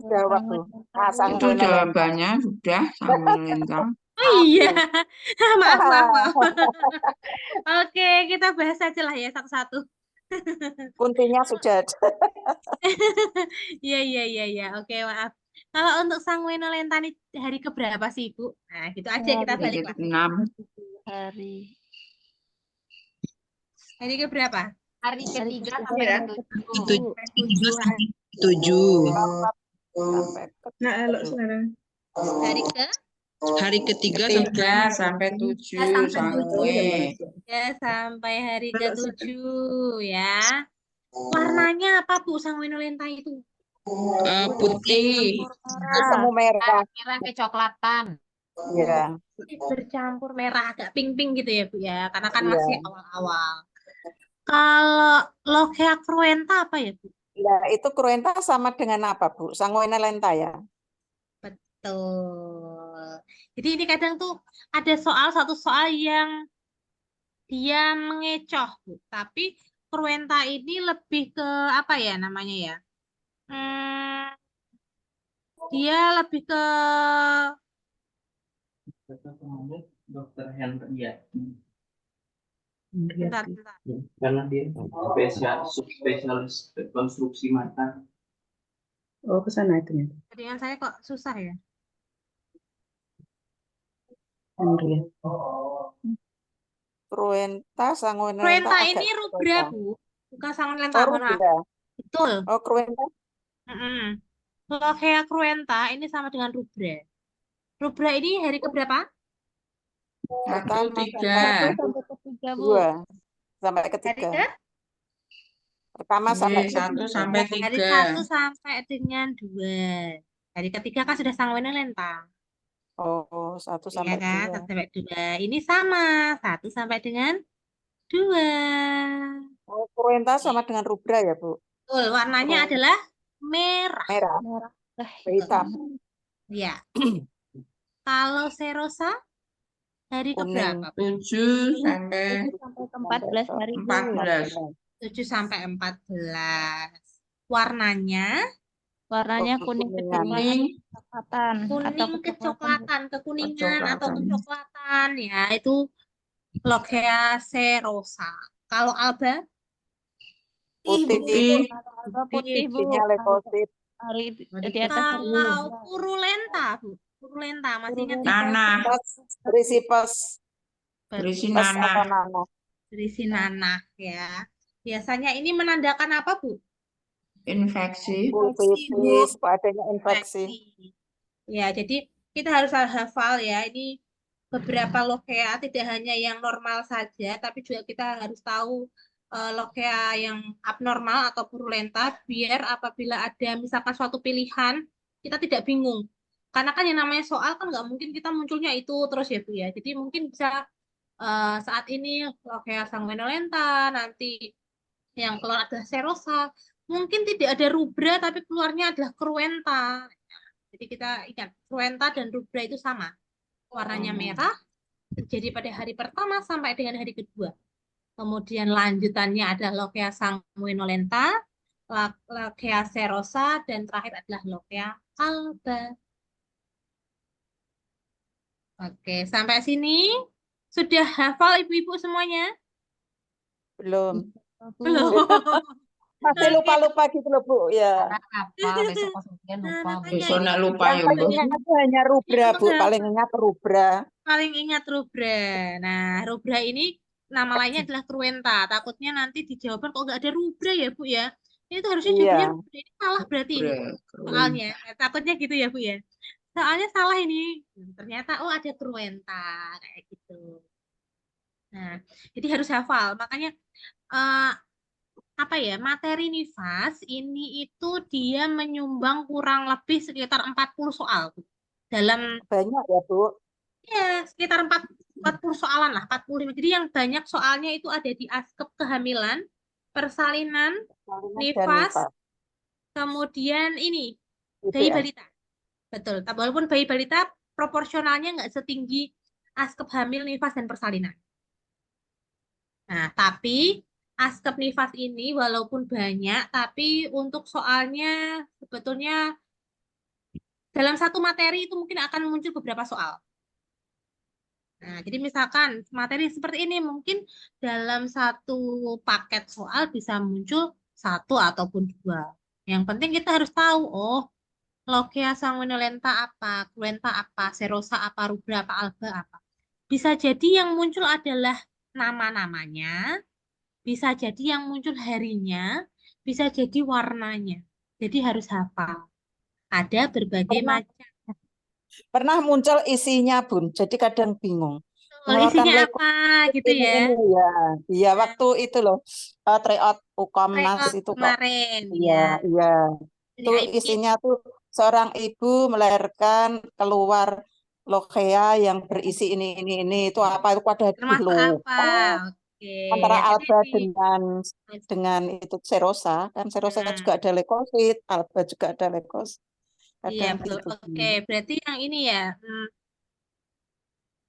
Jawab, Bu. Ah, Itu Sanggulnya jawabannya sudah Sanggulenta. Oh iya, maaf, maaf, maaf. Oke, kita bahas aja lah ya satu-satu. Kuntinya sudah ada. Iya, iya, iya, iya. Oke, maaf. Kalau untuk Sang Wenolenta ini hari keberapa sih, Ibu? Nah, gitu aja kita balik lah. 6. Hari. Hari keberapa? Hari ketiga sampai ya. ke-7. 7. Sampai ke Nah, kalau sekarang Hari ke? Hari ketiga 3 sampai 7 Sangwe. Ya, sampai hari Kalau ke-7 ya. Warnanya apa, Bu, Sang Wenolenta itu? Putih. semu merah. Merah kecoklatan. Ya. Bercampur merah agak pink-pink gitu ya, Bu ya. Karena kan Iya. masih awal-awal. Kalau Lochia cruenta apa ya, Bu? Ya, itu cruenta sama dengan apa, Bu? Sanguinolenta ya. Betul. Jadi ini kadang tuh ada satu soal yang dia mengecoh, Bu. Tapi cruenta ini lebih ke apa ya namanya ya? Dia lebih ke Dokter Henry ya. bentar. Karena dia spesialis konstruksi mata. oh ke sana itu ya. Dengan saya kok susah ya? Henry. Cruenta, sanguinolenta Cruenta agak ini rubra, susah. Bu. Bukan sanguinolenta, Oh, mohon maaf. rubra. Betul. Oh, cruenta. Lochia cruenta ini sama dengan rubra. Rubra ini hari keberapa? 1, Pertama 3. Sampai ketiga, Bu. 2 sampai Hari ketiga. ke? Pertama sampai 1 sampai Hari 3. 1 sampai dengan 2. Hari ketiga kan sudah sanguinolenta. Oh, 1 Ya sampai kan? 2. 1 sampai 2. Ini sama. 1 sampai dengan 2. Oh, Kurenta sama dengan rubra ya, Bu? Betul, warnanya Oh, adalah merah. merah, Merah. hitam, Ya. Kalau serosa hari kuning, keberapa, Bu? 7 sampai 7 sampai ke 14 hari, Bu. 14. 7 sampai 14. Warnanya Warnanya kuning kekuningan. Kuning, kecoklatan atau kuning kecoklatan. kekuningan atau kecoklatan. kecoklatan ya, itu Lochia serosa. Kalau alba, Putih, putih, Alba putih, Bu. isinya leukosit, Hari di atas hari kalau 14. purulenta, Bu. Purulenta masih ingat ya? nanah, berisi pes, berisi pes nanah, atau nanah. Berisi nanah ya. Biasanya ini menandakan apa, Bu? infeksi, Infeksi, Bu. Pulpitis, adanya infeksi. Ya, jadi kita harus hafal ya. Ini beberapa lochia tidak hanya yang normal saja, tapi juga kita harus tahu lochia yang abnormal atau purulenta, biar apabila ada misalkan suatu pilihan, kita tidak bingung. Karena kan yang namanya soal kan nggak mungkin kita munculnya itu terus ya, Bu ya. Jadi mungkin bisa saat ini lochia sanguinolenta, nanti yang keluar adalah serosa. Mungkin tidak ada rubra, tapi keluarnya adalah cruenta. Jadi kita ingat, cruenta dan rubra itu sama. Warnanya merah, terjadi pada hari pertama sampai dengan hari kedua. Kemudian lanjutannya adalah Lochia sanguinolenta, Lochia serosa, dan terakhir adalah Lochia alba. Oke, sampai sini sudah hafal ibu-ibu semuanya? Belum. Belum. Masih lupa-lupa gitu loh, Bu. Ya. Apa besok pas ujian lupa. makanya besok nak ini lupa Yang ya, paling Bu. ingat itu hanya rubra, Bu. Paling ingat rubra. paling ingat rubra. Nah, rubra ini nama lainnya adalah cruenta. Takutnya nanti di jawaban kok nggak ada rubra ya, Bu ya. Ini tuh harusnya Iya. jawabannya rubra. Ini salah berarti ini Rubra, soalnya. Takutnya gitu ya, Bu ya. Soalnya salah ini. Ternyata oh ada cruenta kayak gitu. Nah, jadi harus hafal. Makanya apa ya, materi nifas ini itu dia menyumbang kurang lebih sekitar 40 soal Bu. Dalam Banyak ya, Bu. ya sekitar 40 soalan lah, 45. Jadi yang banyak soalnya itu ada di askep kehamilan, persalinan, Dan nifas, nifas. kemudian ini bayi IBS. balita. Betul. Walaupun bayi balita proporsionalnya nggak setinggi askep hamil, nifas, dan persalinan. Nah, tapi askep nifas ini walaupun banyak, tapi untuk soalnya sebetulnya dalam satu materi itu mungkin akan muncul beberapa soal. Nah, jadi misalkan materi seperti ini mungkin dalam satu paket soal bisa muncul 1 ataupun 2. Yang penting kita harus tahu, oh, Lochia sanguinolenta apa, cruenta apa, serosa apa, rubra apa, alba apa. Bisa jadi yang muncul adalah nama-namanya, bisa jadi yang muncul harinya, bisa jadi warnanya. Jadi harus hafal. Ada berbagai macam. Pernah muncul isinya, Bun. Jadi kadang bingung. Isinya apa gitu ya. Ini ya. Iya, waktu itu loh. Tryout Ukomnas Tryout itu kok. kemarin Iya, ya. iya. Jadi Itu IP isinya tuh seorang ibu melahirkan keluar lochia yang berisi ini itu apa itu pada termasuk lupa. apa? Oke. Antara Ya, alba jadi dengan itu serosa kan serosa juga ada leukosit, alba juga ada leukosit. iya Kadang betul. gitu. Oke, berarti yang ini ya.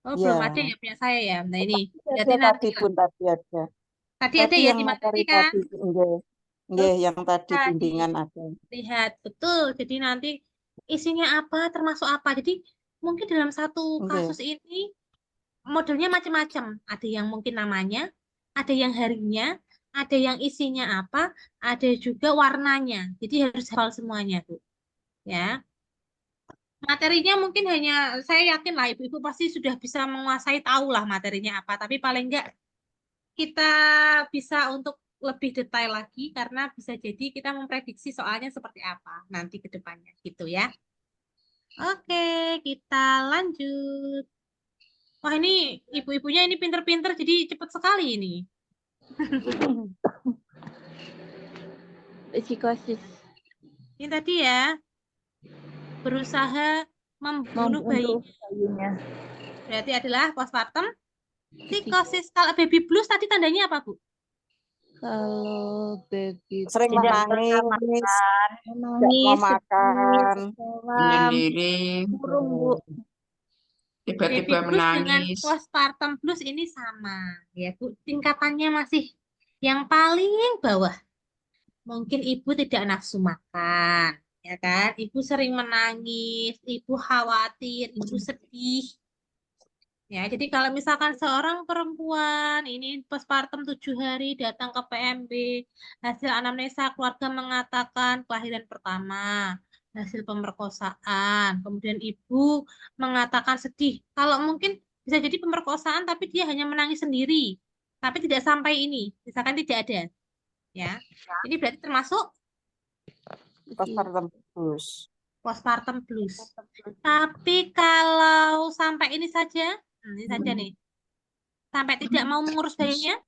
Oh, Iya. belum ada ya punya saya ya. Nah, ini berarti Ada nanti tadi Bun tadi ada. tadi ada Tadi ya yang di materi materi kan. tadi nggih. Nggih, yang tadi Tadi bimbingan ada. lihat betul. Jadi nanti isinya apa, termasuk apa. Jadi mungkin dalam satu Nggih. kasus ini modelnya macam-macam. Ada yang mungkin namanya, ada yang harinya, ada yang isinya apa, ada juga warnanya. Jadi harus hafal semuanya, Bu. Ya. Materinya mungkin hanya, saya yakin lah ibu-ibu pasti sudah bisa menguasai, tahu lah materinya apa. Tapi paling enggak kita bisa untuk lebih detail lagi karena bisa jadi kita memprediksi soalnya seperti apa nanti ke depannya gitu ya. Oke, kita lanjut. Wah, ini ibu-ibunya ini pinter-pinter jadi cepat sekali ini. Psikosis. Ini tadi ya, berusaha membunuh bayi. membunuh bayinya. Berarti adalah postpartum psikosis. Kalau baby blues tadi tandanya apa, Bu? Kalau baby Sering tidak menangis, tidak Menangis, mau sedih, makan. kecewa, Menyendiri, murung, Bu. Baby tiba-tiba blues dengan menangis. postpartum blues ini sama, ya Bu. Tingkatannya masih yang paling bawah. Mungkin ibu tidak nafsu makan, ya kan? Ibu sering menangis, ibu khawatir, ibu sedih. Ya, jadi kalau misalkan seorang perempuan ini postpartum 7 hari datang ke PMB, hasil anamnesa keluarga mengatakan kelahiran pertama, hasil pemerkosaan, kemudian ibu mengatakan sedih. Kalau mungkin bisa jadi pemerkosaan, tapi dia hanya menangis sendiri, tapi tidak sampai ini, misalkan tidak ada, ya. Ini berarti termasuk Postpartum blues. postpartum blues. Tapi kalau sampai ini saja nih, sampai tidak mau mengurus bayinya,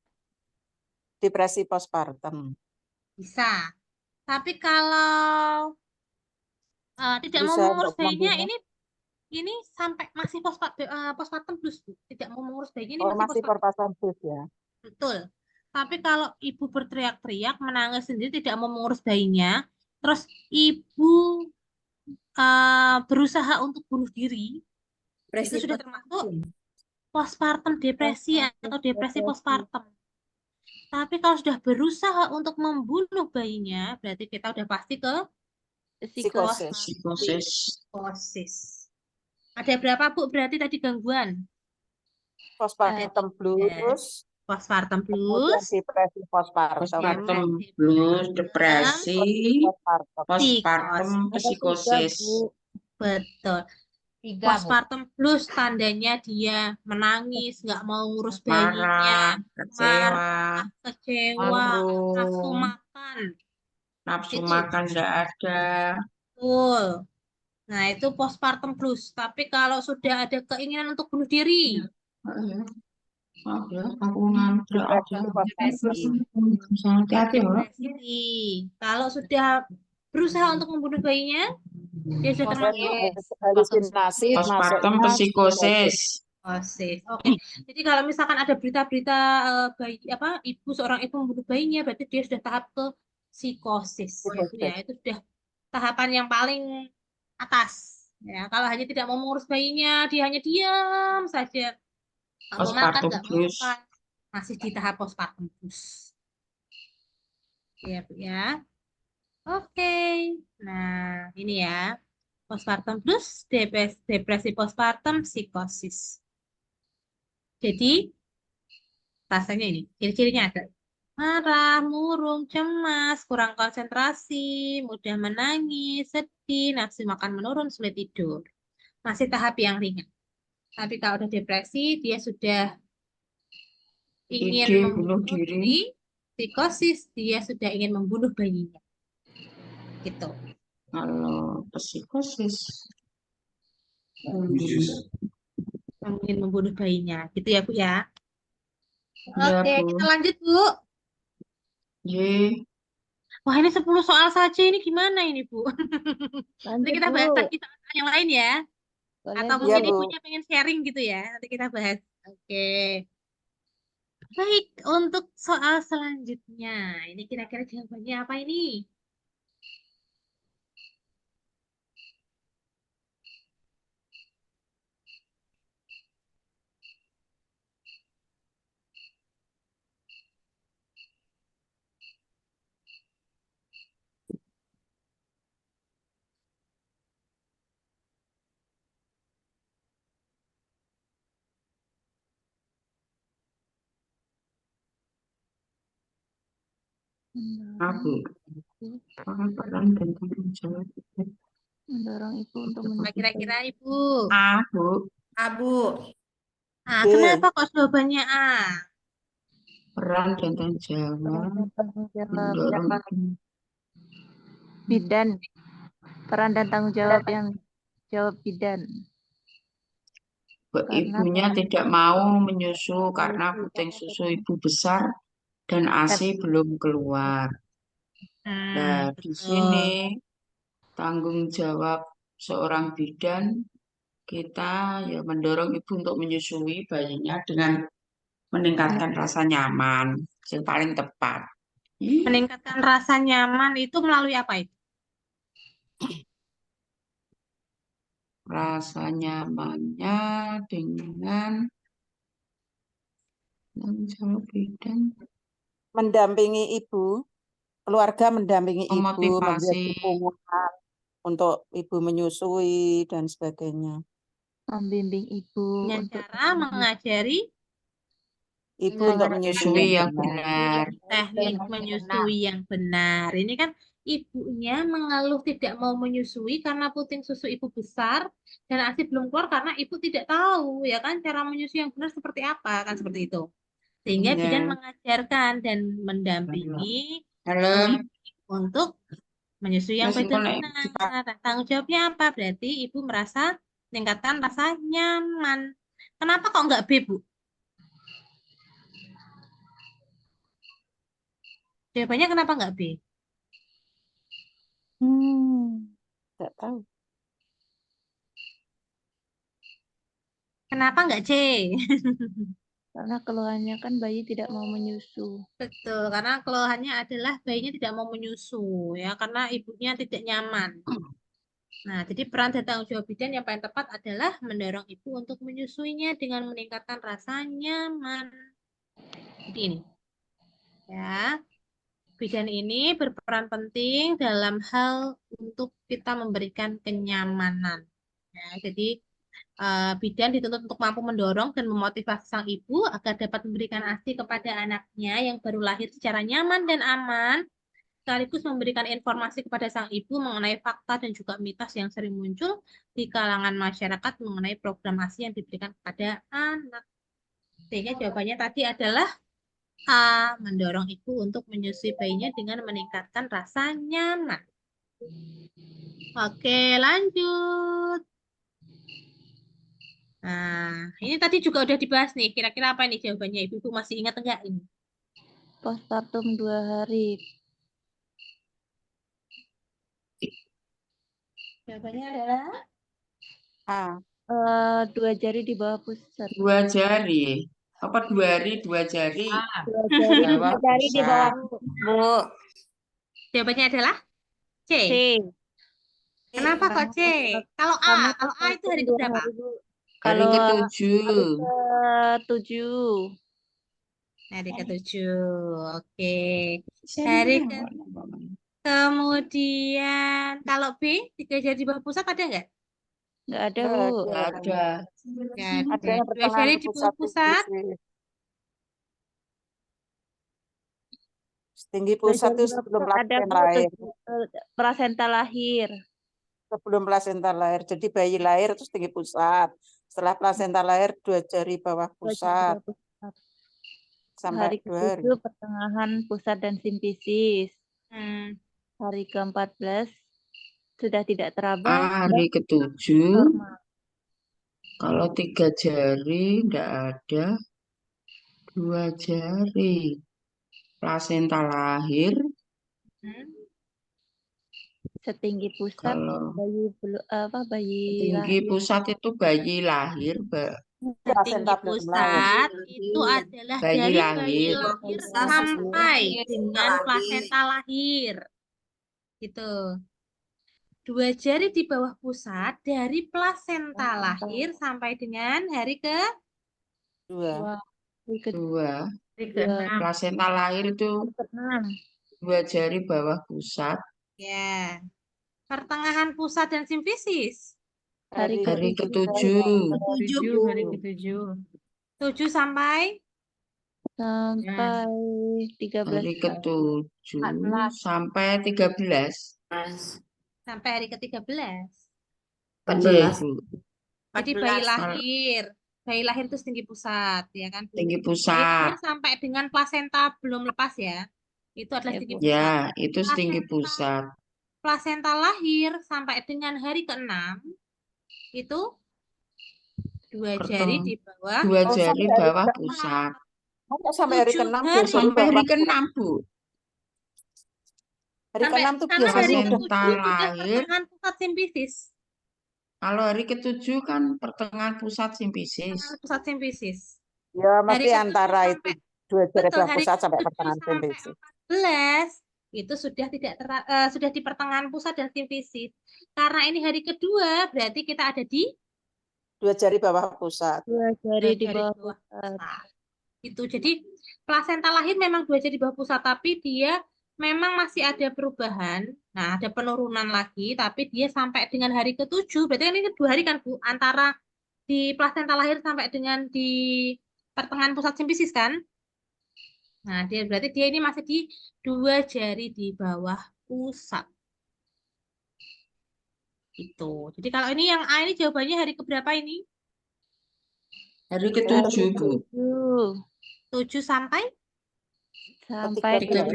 Depresi postpartum. bisa. Tapi kalau tidak mau Berusaha mengurus untuk bayinya, membunuh. ini sampai masih postpartum blues, Bu. Tidak mau mengurus bayinya ini Oh, masih masih postpartum. postpartum blues ya. Betul. Tapi kalau ibu berteriak-teriak, menangis sendiri, tidak mau mengurus bayinya, terus ibu berusaha untuk bunuh diri, itu sudah termasuk postpartum depresi atau depresi postpartum. Tapi kalau sudah berusaha untuk membunuh bayinya, berarti kita udah pasti ke Psikosis. Psikosis. psikosis. Ada berapa, Bu? Berarti tadi gangguan. Postpartum blues. Postpartum Kemudian blues, depresi postpartum. Postpartum blues, depresi, Postpartum. postpartum psikosis. betul. 3, Bu. Postpartum blues tandanya dia menangis, nggak mau ngurus bayinya, Marah, kecewa, marah, kecewa, nafsu murung, makan. nafsu Itu. makan tidak ada. Betul. Nah, itu postpartum blues. Tapi kalau sudah ada keinginan untuk bunuh diri, Maaf ya, aku ngantuk aja. Hati-hati ya. depresi. Kalau sudah berusaha untuk membunuh bayinya, dia sudah termasuk Halusinasi, Postpartum masuknya psikosis. psikosis. Oke. Jadi kalau misalkan ada berita-berita bayi ibu seorang ibu membunuh bayinya, berarti dia sudah tahap ke psikosis. Ya, itu sudah tahapan yang paling atas. Ya, kalau hanya tidak mau mengurus bayinya, dia hanya diam saja, nggak mau makan, Postpartum nggak mau blues. makan, masih di tahap postpartum blues. Ya, Bu ya. Oke. Nah, ini ya. Postpartum blues, depresi postpartum, psikosis. Jadi, rasanya ini, ciri-cirinya ada marah, murung, cemas, kurang konsentrasi, mudah menangis, sedih, nafsu makan menurun, sulit tidur. Masih tahap yang ringan. Tapi kalau udah depresi, dia sudah ingin Ide bunuh membunuh diri. diri, psikosis, dia sudah ingin membunuh bayinya. Gitu. Kalau psikosis, Ingin membunuh bayinya. Gitu ya, Bu ya. ya Oke, Bu. kita lanjut, Bu. Y. Wah, ini 10 soal saja. Ini gimana ini, Bu? Nanti Lanjut, kita bahas Bu. lagi soal yang lain ya. Boleh, Atau Bu. mungkin Iya, Bu. ibunya pengen sharing gitu ya. Nanti kita bahas. Oke. Baik, untuk soal selanjutnya. Ini kira-kira jawabannya apa ini? Aku. Peran dan tanggung jawab. Mendorong ibu untuk Apa menuju kira-kira, Ibu? Aku. Abu. Ah, B. kenapa kok jawabannya A? Peran dan tanggung jawab. tanggung jawab Mendorong. bidan. Peran dan tanggung jawab yang jawab bidan. Karena Ibunya tidak mau menyusu karena puting susu ibu besar dan ASI belum keluar. Nah, di Betul. sini tanggung jawab seorang bidan kita ya mendorong ibu untuk menyusui bayinya dengan meningkatkan rasa nyaman yang paling tepat. Meningkatkan rasa nyaman itu melalui apa itu? Rasa nyamannya dengan tanggung jawab bidan Mendampingi ibu, keluarga mendampingi ibu, membuat memotivasi. dukungan untuk ibu menyusui dan sebagainya. Membimbing ibu Dengan untuk cara mengajari Ibu untuk menyusui Menyusui yang yang benar. benar. teknik menyusui yang benar. Ini kan ibunya mengeluh tidak mau menyusui karena puting susu ibu besar dan ASI belum keluar karena ibu tidak tahu ya kan cara menyusui yang benar seperti apa kan seperti itu. Sehingga bidan Ya. mengajarkan dan mendampingi Halo, untuk menyusui yang Mas Iko benar. naik Nah, tanggung jawabnya apa? Berarti ibu merasa meningkatkan rasa nyaman. Kenapa kok nggak B, Bu? Jawabannya kenapa nggak B? Tidak tahu. Kenapa nggak C? karena keluhannya kan bayi tidak mau menyusu. Betul, karena keluhannya adalah bayinya tidak mau menyusu ya, karena ibunya tidak nyaman. Nah, jadi peran dan tanggung jawab bidan yang paling tepat adalah mendorong ibu untuk menyusuinya dengan meningkatkan rasa nyaman. Jadi ini, ya, bidan ini berperan penting dalam hal untuk kita memberikan kenyamanan. Ya, jadi bidan dituntut untuk mampu mendorong dan memotivasi sang ibu agar dapat memberikan ASI kepada anaknya yang baru lahir secara nyaman dan aman, sekaligus memberikan informasi kepada sang ibu mengenai fakta dan juga mitos yang sering muncul di kalangan masyarakat mengenai program ASI yang diberikan kepada anak. Sehingga jawabannya tadi adalah A, mendorong ibu untuk menyusui bayinya dengan meningkatkan rasa nyaman. Oke, lanjut. Nah, ini tadi juga udah dibahas nih. Kira-kira apa nih jawabannya? Ibu-ibu masih ingat enggak ini? Postpartum 2 hari. Jawabannya adalah A. 2 jari di bawah pusat. 2 jari. Apa 2 hari 2 jari? 2 jari Bawah Jari di bawah pusat. Bu. jawabannya adalah C. C. Kenapa kok C? Kalau A, kalau A itu hari postpartum 2 keberapa? hari, Bu. Hari Kalau ke-7. ke-7. Hari ke-7. Oke. Hari ke Kemudian kalau B, 3 jari di bawah pusat ada nggak? Nggak ada, Bu. Nggak ada. Nggak Ada ada. yang 2 pertengahan jari ke di bawah pusat pusat. tinggi 2 pusat jari itu di bawah sebelum pusat ada, plasenta Bu. lahir. Plasenta lahir. Sebelum plasenta lahir. Jadi bayi lahir terus tinggi pusat. Setelah plasenta lahir 2 jari bawah 2 jari di pusat. bawah pusat. Sampai Hari 2 hari. ke-7 pertengahan pusat dan simfisis. Hmm. Hari ke-14 sudah tidak teraba Hari dan ke-7. normal. Kalau 3 jari nggak ada. 2 jari. Plasenta lahir. Setinggi pusat Kalau bayi tinggi lahir. pusat itu bayi lahir. Plasenta Setinggi belum lahir. pusat itu adalah Bayi dari bayi lahir. lahir sampai dengan plasenta lahir. Gitu. 2 jari di bawah pusat dari plasenta lahir sampai dengan hari ke 2. Hari Dua. ke-6. Plasenta lahir itu ke-6. 2 jari bawah pusat. Ya. Pertengahan pusat dan simfisis. Hari Hari ke-7 ke-7. 7, hari ke-7. 7 sampai sampai 13 Hari ke-7 sampai 13. sampai hari ke-13. Iya, Bu. Jadi bayi lahir. Bayi lahir itu tinggi pusat, ya kan, Bu? Tinggi Bayi pusat. lahir sampai dengan plasenta belum lepas ya. Itu adalah tinggi pusat. Ya, itu tinggi pusat. Plasenta lahir sampai dengan hari ke-6 itu 2 jari di bawah 2 jari sampai hari bawah ke-6. pusat. Masa sampai hari 7 ke-6 hari. Sampai hari ke-6, Bu. Hari Sampai ke-6 tuh karena hari biasanya udah ke-7 Plasenta sudah lahir. pertengahan pusat simfisis. Kalau hari ke-7 kan pertengahan pusat simpisis. Pusat simpisis. Ya, Hari mesti ke-7 antara itu sampai dua jari betul belah hari pusat sampai ke-7 pertengahan sampai simpisis. 14 itu sudah tidak sudah di pertengahan pusat dan simfisis. Karena ini hari kedua, berarti kita ada di Dua jari bawah pusat. Dua jari di jari bawah bawah pusat. pusat. Itu jadi plasenta lahir memang 2 jari di bawah pusat, tapi dia memang masih ada perubahan. Nah, ada penurunan lagi, tapi dia sampai dengan hari ke-7, berarti kan ini 2 hari kan Bu, antara di plasenta lahir sampai dengan di pertengahan pusat simfisis kan? Nah, berarti dia ini masih di 2 jari di bawah pusat. Itu. Jadi kalau ini yang A ini jawabannya hari keberapa ini? Hari ke-7, Bu. 7 sampai Sampai 13.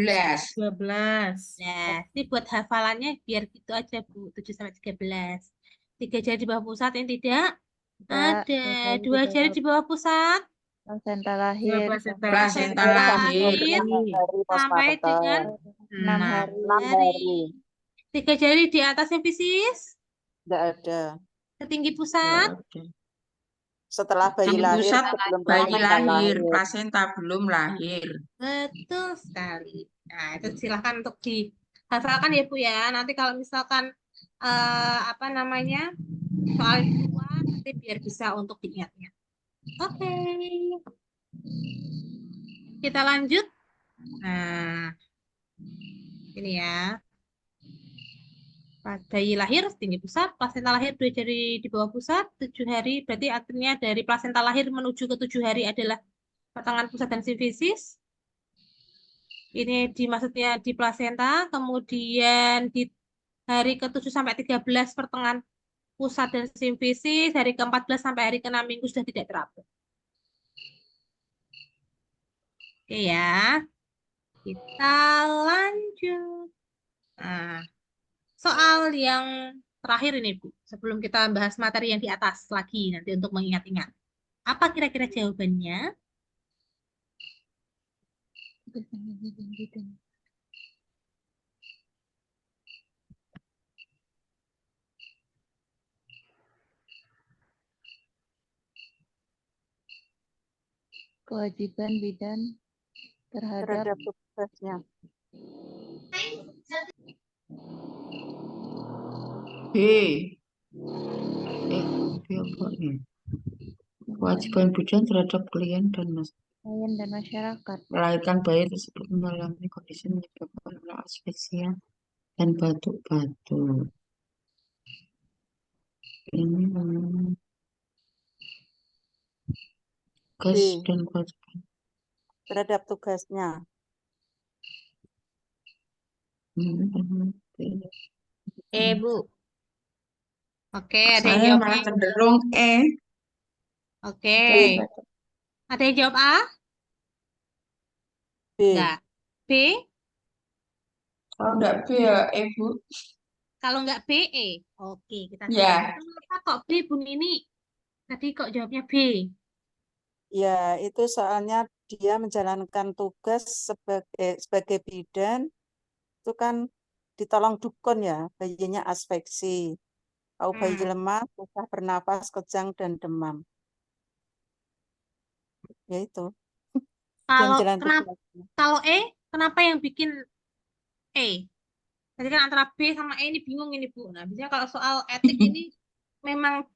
12. Nah, ini buat hafalannya biar gitu aja, Bu. 7 sampai 13. 3 jari di bawah pusat yang tidak ada. 2 jari di bawah pusat. plasenta lahir Plasenta lahir. Sampai dengan 6 hari. 6 hari. 3 jari di atas simfisis. Tidak ada. Setinggi pusat. Setelah bayi Yang lahir, pusat sebelum bayi plasenta lahir, plasenta belum lahir. Betul sekali. Nah, itu silahkan untuk dihafalkan ya Bu ya. Nanti kalau misalkan apa namanya soal keluar, nanti biar bisa untuk diingat-ingat. Oke. Kita lanjut. Nah, ini ya. Bayi lahir tinggi pusat, plasenta lahir 2 jari di bawah pusat, 7 hari. Berarti artinya dari plasenta lahir menuju ke 7 hari adalah pertengahan pusat dan simfisis. Ini maksudnya di plasenta, kemudian di hari ke-7 sampai 13 pertengahan pusat dan simfisis, hari ke-14 sampai hari ke-6 minggu sudah tidak terapung. Oke ya, kita lanjut. Nah, soal yang terakhir ini Bu, sebelum kita bahas materi yang di atas lagi nanti untuk mengingat-ingat. Apa kira-kira jawabannya? Kewajiban bidan terhadap tugasnya. B. B apa ini? Kewajiban bidan terhadap klien dan klien dan masyarakat. melahirkan bayi tersebut mengalami kondisi menyebabkan aspeksia dan batuk-batuk. Ini tugas B. dan kewajiban. Terhadap tugasnya. Bu. Oke, ada yang Saya jawab malah E. cenderung E. Oke. B. Ada yang jawab A? B. Enggak. B? Kalau enggak B ya E, Bu. Kalau enggak B, E. Oke, kita coba. Ya. Kenapa kok B, Bu Nini? Tadi kok jawabnya B? Ya, itu soalnya dia menjalankan tugas sebagai bidan, itu kan ditolong dukun ya, bayinya aspeksi. Tahu bayi lemah, susah bernafas, kejang, dan demam. Ya itu. Kalau Jalan kenapa? Kalau E, kenapa yang bikin E? Tadi kan antara B sama E ini bingung ini Bu. Nah, biasanya kalau soal etik ini memang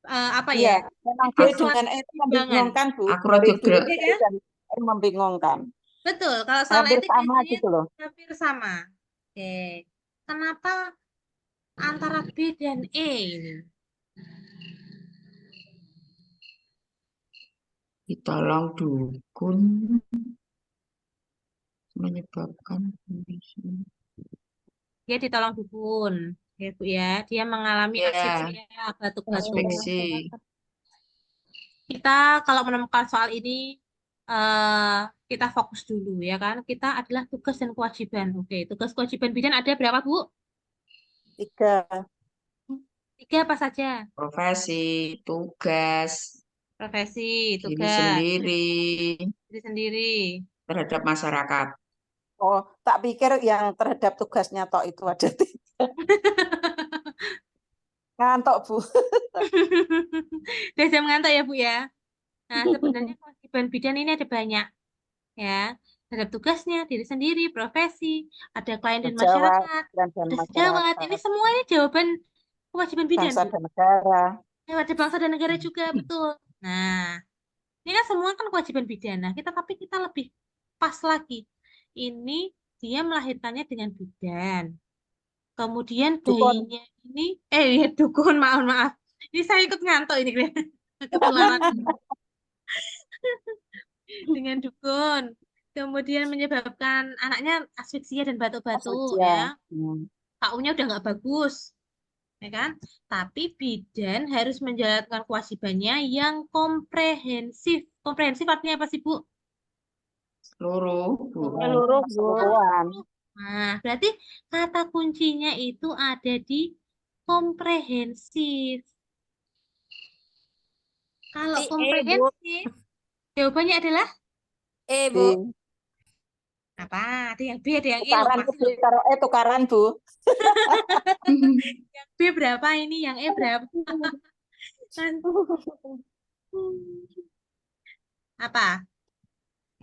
apa Iya, ya? memang B Ada suatu dengan E itu membingungkan, Bu. Aku Dari juga dulu Iya B kan? dan E membingungkan. Betul, kalau soal Hampir etik sama biasanya gitu loh. hampir sama. Oke. Kenapa antara B dan E ini? Ditolong dukun menyebabkan kondisi. Dia ditolong dukun, ya Bu ya. Dia mengalami Ya, aspeksia batuk-batuk. aspeksi. Kita kalau menemukan soal ini kita fokus dulu ya kan. Kita adalah tugas dan kewajiban. Oke, tugas kewajiban bidan ada berapa Bu? 3. 3 apa saja? Profesi, tugas, Profesi, diri tugas, sendiri diri sendiri. terhadap masyarakat. Oh, tak pikir yang terhadap tugasnya toh itu ada 3. Ngantuk, Bu. Udah jam ngantuk ya Bu ya. Nah, sebenarnya kewajiban bidan ini ada banyak ya. Ada tugasnya, diri sendiri, profesi, ada klien dan Sejawat masyarakat, dan ada sejawat. Ini masyarakat, semuanya jawaban kewajiban bidan, bangsa Bu. dan negara. Ya, ada bangsa dan negara juga, betul. Nah, ini kan semua kan kewajiban bidan. Nah, tapi kita lebih pas lagi. Ini dia melahirkannya dengan bidan. Kemudian Dukun. bayinya ini, ya dukun, maaf. Ini saya ikut ngantuk ini, ketularan dengan dukun. Kemudian menyebabkan anaknya asfiksia dan batuk-batuk Asfiksia. ya. KU-nya udah nggak bagus, ya kan? Tapi bidan harus menjalankan kewajibannya yang komprehensif. Komprehensif artinya apa sih, Bu? Seluruh, Bu. Seluruh, Bu. Keseluruhan. Nah, berarti kata kuncinya itu ada di komprehensif. Kalau Bu. komprehensif, jawabannya adalah Bu. B. apa? Ada yang B, ada yang E loh, Tukaran, masih Bu. loh. Tukaran, Bu. Yang B berapa ini? Yang E berapa? Apa?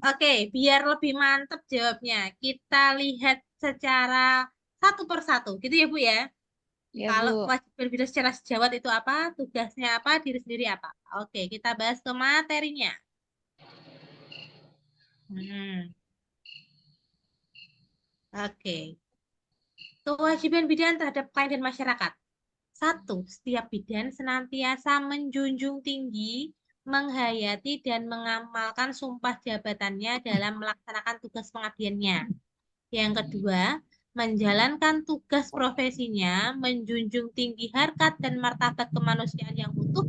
Oke, biar lebih mantep jawabnya, kita lihat secara satu persatu, gitu ya Bu ya? Ya, Kalau Bu. kewajiban bidan secara sejawat itu apa, tugasnya apa, diri sendiri apa. Oke, kita bahas ke materinya. Oke, kewajiban bidan terhadap klien dan masyarakat. 1. Setiap bidan senantiasa menjunjung tinggi, menghayati, dan mengamalkan sumpah jabatannya dalam melaksanakan tugas pengabdiannya. Yang kedua, menjalankan tugas profesinya, menjunjung tinggi harkat dan martabat kemanusiaan yang utuh.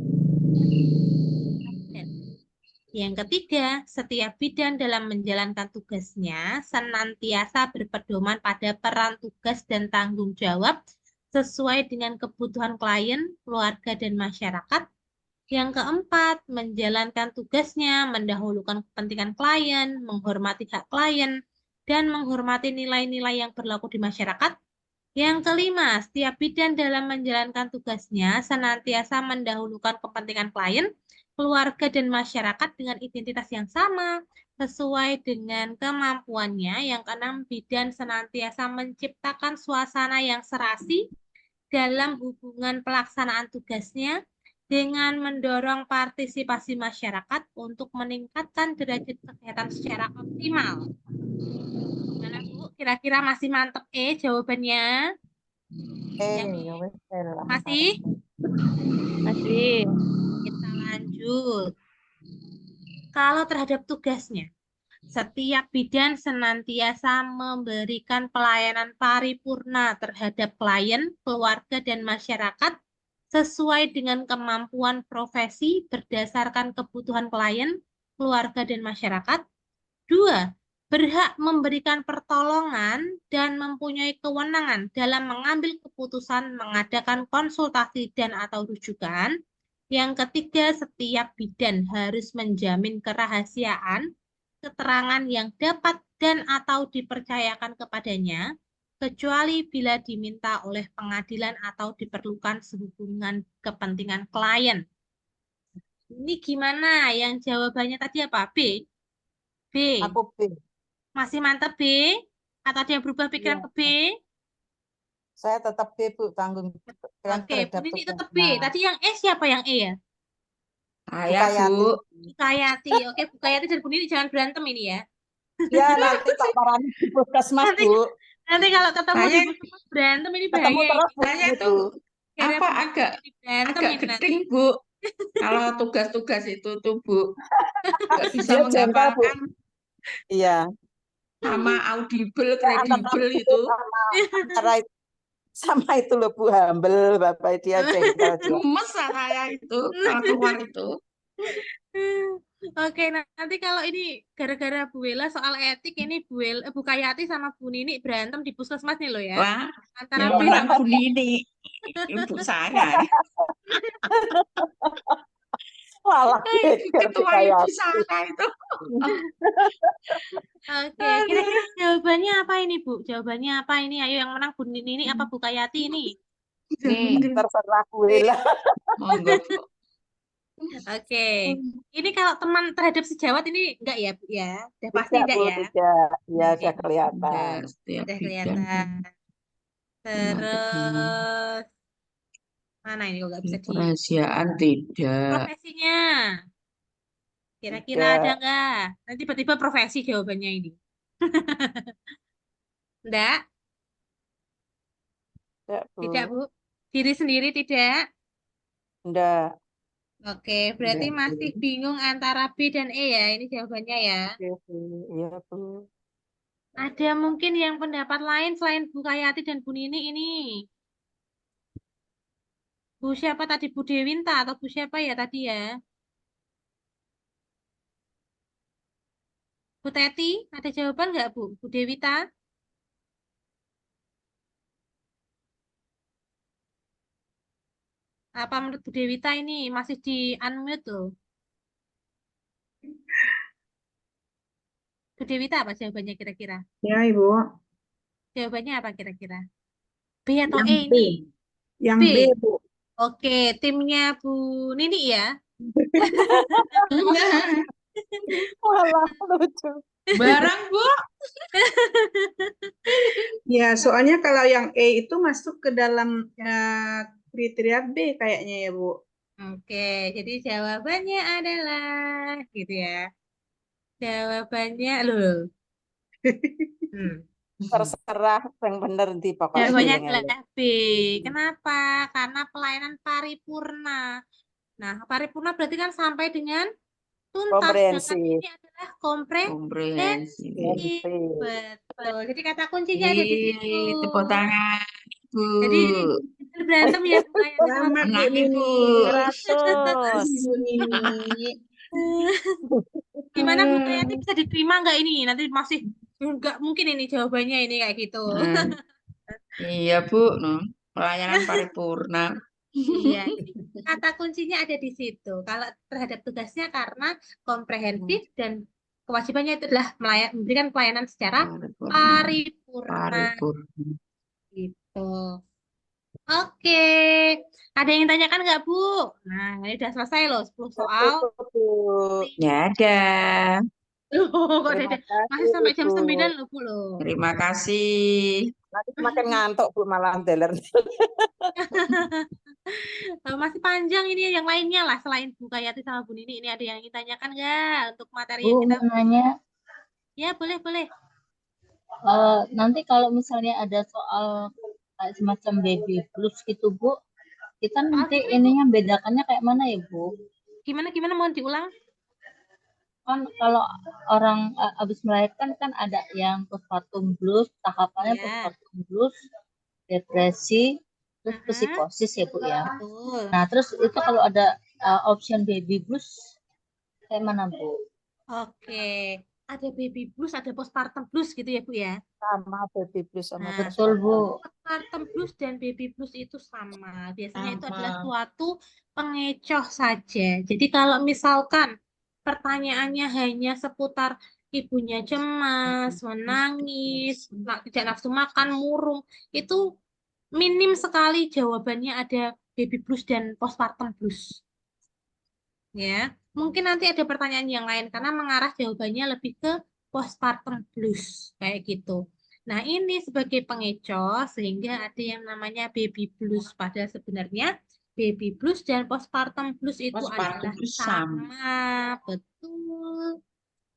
Yang ketiga, setiap bidan dalam menjalankan tugasnya senantiasa berpedoman pada peran tugas dan tanggung jawab sesuai dengan kebutuhan klien, keluarga, dan masyarakat. Yang keempat, menjalankan tugasnya mendahulukan kepentingan klien, menghormati hak klien, dan menghormati nilai-nilai yang berlaku di masyarakat. Yang kelima, setiap bidan dalam menjalankan tugasnya senantiasa mendahulukan kepentingan klien, keluarga, dan masyarakat dengan identitas yang sama, sesuai dengan kemampuannya. Yang keenam, bidan senantiasa menciptakan suasana yang serasi dalam hubungan pelaksanaan tugasnya dengan mendorong partisipasi masyarakat untuk meningkatkan derajat kesehatan secara optimal. Gimana, Bu? Kira-kira masih mantep jawabannya? Ya wes lah. Masih? Masih. Kita lanjut. Kalau terhadap tugasnya, setiap bidan senantiasa memberikan pelayanan paripurna terhadap klien, keluarga, dan masyarakat sesuai dengan kemampuan profesi berdasarkan kebutuhan klien, keluarga, dan masyarakat. 2. Berhak memberikan pertolongan dan mempunyai kewenangan dalam mengambil keputusan, mengadakan konsultasi dan atau rujukan. Yang ketiga, setiap bidan harus menjamin kerahasiaan keterangan yang dapat dan atau dipercayakan kepadanya, kecuali bila diminta oleh pengadilan atau diperlukan sehubungan kepentingan klien. Ini gimana? Yang jawabannya tadi apa? B? B. Aku B. Masih mantap B? Atau ada yang berubah pikiran ke B? Saya tetap B, Bu, tanggung pikiran Oke, Bu terhadap Nini tetap B. tugasnya. Tadi yang E siapa yang E ya? Saya, Bukayati. Bu. Bukayati. Oke, Bukayati dan Bu Nini jangan berantem ini ya. Ya, nanti tak parani di puskesmas, Nanti- Bu. Nanti kalau ketemu di Saya- puskesmas berantem ini Ketemu bahaya. terus, Bu. Saya gitu. tuh Kira apa Bu agak Nini berantem agak ini nanti. geding, Bu. Kalau tugas-tugas itu tuh, Bu. Nggak bisa Dia gentle, Bu. menghafalkan Iya. sama audible, Ya, kredibel itu. sama itu loh, Bu, humble, Bapak dia jengkel dia. Gemes saya itu kalau keluar itu. Oke, nanti kalau ini gara-gara Bu Wela soal etik ini Bu Kayati sama Bu Nini berantem di puskesmas nih loh ya. Wah, Antara yang B menang sama Bu Nini, ibu saya. Malah geger Ketua kayak ibu saya itu. Oke, kira-kira jawabannya apa ini Bu? Jawabannya apa ini? Ayo yang menang Bu Nini apa Bu Kayati ini? Nih, Terserah gue lah. monggo Bu. Oke. Ini kalau teman terhadap sejawat ini enggak ya, Bu ya? Udah pasti Tidak, enggak Bu, ya? tidak. Ya, Oke, sudah kelihatan. Ya, setiap udah bidang kelihatan. materi Terus mana ini kok nggak bisa di kerahasiaan tidak. profesinya? Kira-kira ada Tidak. nggak? Nanti tiba-tiba profesi jawabannya ini. Enggak? Tidak, Tidak, Bu. Bu. Diri sendiri tidak? Tidak. Oke, berarti Tidak, Bu. masih bingung antara B dan E ya. Ini jawabannya ya. Oke, Bu. Iya, Bu. Ada mungkin yang pendapat lain selain Bu Kayati dan Bu Nini ini. Bu siapa tadi? Bu Dewinta atau Bu siapa ya tadi ya? Bu Teti, ada jawaban nggak Bu? Bu Dewita? Apa menurut Bu Dewita ini masih di unmute loh. Bu Dewita apa jawabannya kira-kira? Ya, Ibu. Jawabannya apa kira-kira? B atau Yang E B. ini? Yang B. B, Bu. Oke, timnya Bu Nini ya. Malah lucu. Barang Bu. Ya, soalnya kalau yang E itu masuk ke dalam kriteria B kayaknya ya, Bu. Oke, jadi jawabannya adalah gitu ya. Jawabannya loh. Hmm. Terserah yang bener di pokoknya Jawabannya yang adalah B. Kenapa? Karena pelayanan paripurna. Nah, paripurna berarti kan sampai dengan tuntas. Sedangkan komprehensif. ini adalah komprehensif. Komprehensif. Betul. Jadi kata kuncinya ada di situ. Tepuk tangan Bu. Jadi berantem ya Bu Kayati sama Selamat, Bu Bu Menang Nini. Ibu. Iya. 100. Bu Nini. Gimana Bu Kayati bisa diterima nggak ini? Nanti masih nggak mungkin ini jawabannya ini kayak gitu. Nah, iya Bu, no. Pelayanan paripurna. Iya, jadi kata kuncinya ada di situ. Kalau terhadap tugasnya karena komprehensif dan kewajibannya itu adalah memberikan pelayanan secara Paripurna. paripurna Paripurna. gitu. Oke, ada yang tanyakan nggak Bu? Nah, ini udah selesai loh 10 soal. Bu. Ya ada. Loh, kok Terima udah kasih, masih sampai jam Bu. 9 loh Bu loh. Terima kasih. Nanti semakin ngantuk, Bu, malah deler. Masih panjang ini yang lainnya lah selain Bu Kayati sama Bu Nini. Ini ada yang ingin tanyakan nggak untuk materi yang Bu, kita? mau nanya, Ya, boleh, boleh. nanti kalau misalnya ada soal kayak semacam baby blues gitu, Bu, kita nanti gimana, Bu? ininya bedakannya kayak mana ya, Bu? Gimana mohon diulang? Kan kalau orang habis melahirkan kan ada yang postpartum blues, tahapannya Ya, postpartum blues, depresi, terus aha, psikosis ya, Bu ya. betul. Nah, terus itu kalau ada option baby blues kayak mana, Bu? Oke, ada baby blues, ada postpartum blues gitu ya Bu ya. Sama baby blues sama Nah, Betul, Bu. postpartum blues dan baby blues itu sama. Biasanya itu adalah Sama. suatu pengecoh saja. Jadi kalau misalkan pertanyaannya hanya seputar ibunya cemas, menangis, tidak nafsu makan, murung, itu minim sekali jawabannya ada baby blues dan postpartum blues. Ya, mungkin nanti ada pertanyaan yang lain karena mengarah jawabannya lebih ke postpartum blues kayak gitu. Nah, ini sebagai pengecoh sehingga ada yang namanya baby blues. Padahal sebenarnya baby blues dan postpartum blues itu Postpartum adalah blues sama, sama. betul.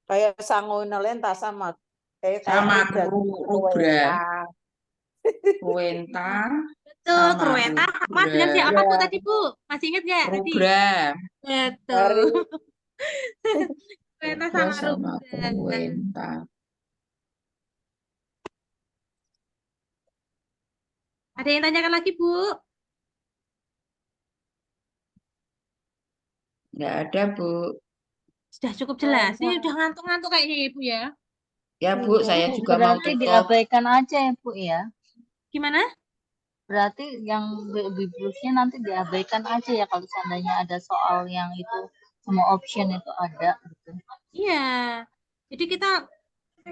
kayak sanguinolenta sama kayak Sama Ruweta. Ruwenta Betul, sama Krueta sama dengan Rubra. siapa Bu Ya, tadi Bu? Masih ingat nggak tadi? Rubra. Betul. dari Krueta Rubra sama sama Rubra. Ruwenta. Ada yang tanyakan lagi Bu? Nggak ada Bu. Sudah cukup jelas. Ini udah ngantuk-ngantuk kayaknya ya, Bu ya. Ya Bu, saya Bu, juga mau berarti tutup. diabaikan aja ya, Bu ya. Gimana? Berarti yang baby bluesnya nanti diabaikan aja ya kalau seandainya ada soal yang itu semua option itu ada gitu. Iya. Jadi kita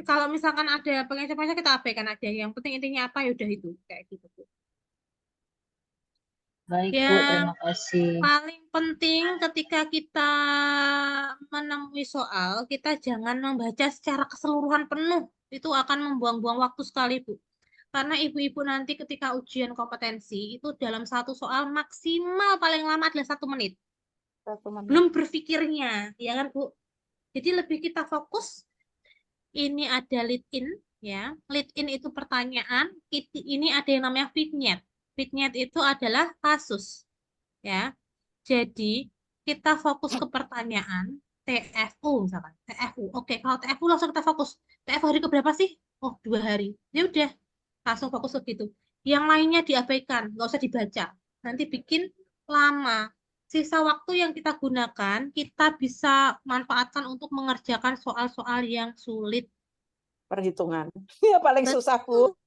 kalau misalkan ada pengecoh-pengecoh kita abaikan aja. Yang penting intinya apa ya udah itu kayak gitu, Bu. Baik, Bu, Yang terima kasih. paling penting ketika kita menemui soal, kita jangan membaca secara keseluruhan penuh. Itu akan membuang-buang waktu sekali, Bu. Karena ibu-ibu nanti ketika ujian kompetensi, itu dalam satu soal maksimal paling lama adalah 1 menit. 1 menit. Belum berpikirnya, ya kan, Bu? Jadi lebih kita fokus, ini ada lead in, ya. Lead in itu pertanyaan, ini ada yang namanya vignette. Vignette itu adalah kasus, ya. Jadi kita fokus ke pertanyaan TFU misalkan. TFU. Oke, kalau TFU langsung kita fokus. TFU hari keberapa sih? Oh, 2 hari. Ya udah, langsung fokus ke gitu. Yang lainnya diabaikan, nggak usah dibaca. Nanti bikin lama. Sisa waktu yang kita gunakan, kita bisa manfaatkan untuk mengerjakan soal-soal yang sulit. Perhitungan. Ya paling susah, Bu.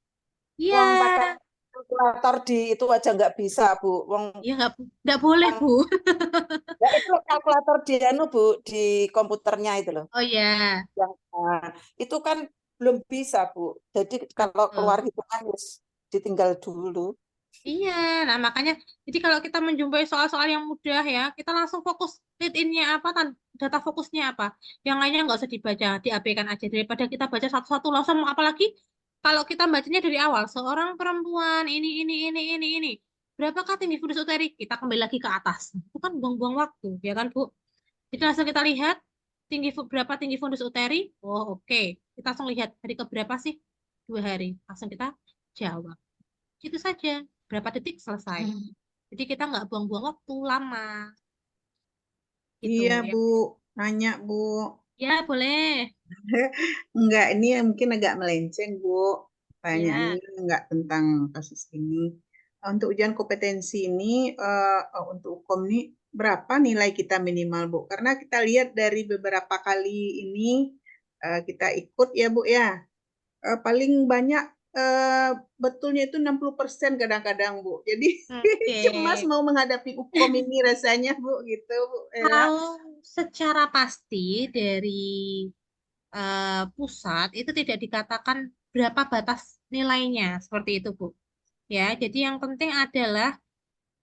Iya. Wong pakai kalkulator di itu aja nggak bisa, Bu. Wong Ya nggak boleh, Bu. ya itu kalkulator di anu, Bu, di komputernya itu loh. Oh ya. Itu kan belum bisa, Bu. Jadi kalau keluar Betul. hitungan harus ditinggal dulu. Iya, nah makanya, jadi kalau kita menjumpai soal-soal yang mudah ya, kita langsung fokus lead in-nya apa, data fokusnya apa. Yang lainnya nggak usah dibaca, diabaikan aja. Daripada kita baca satu-satu langsung, apalagi kalau kita bacanya dari awal, seorang perempuan, ini. Berapakah tinggi fundus uteri? Kita kembali lagi ke atas. Itu kan buang-buang waktu, ya kan, Bu? Jadi langsung kita lihat, berapa tinggi fundus uteri? Oh, oke. Kita langsung lihat, hari keberapa sih? 2 hari. Langsung kita jawab. Itu saja. Berapa detik selesai. Jadi kita nggak buang-buang waktu lama. Gitu Iya, ya. Bu. Nanya, Bu. Ya, boleh. Enggak, ini mungkin agak melenceng, Bu. Ya. Pertanyaannya enggak tentang kasus ini. Untuk ujian kompetensi ini, untuk hukum ini, berapa nilai kita minimal, Bu? Karena kita lihat dari beberapa kali ini, kita ikut ya, Bu, ya. Paling banyak betulnya itu 60% kadang-kadang, Bu. Jadi cemas Oke. mau menghadapi hukum ini rasanya, Bu, gitu, Bu. Ya. Kalau secara pasti dari pusat itu tidak dikatakan berapa batas nilainya seperti itu, Bu. Ya, jadi yang penting adalah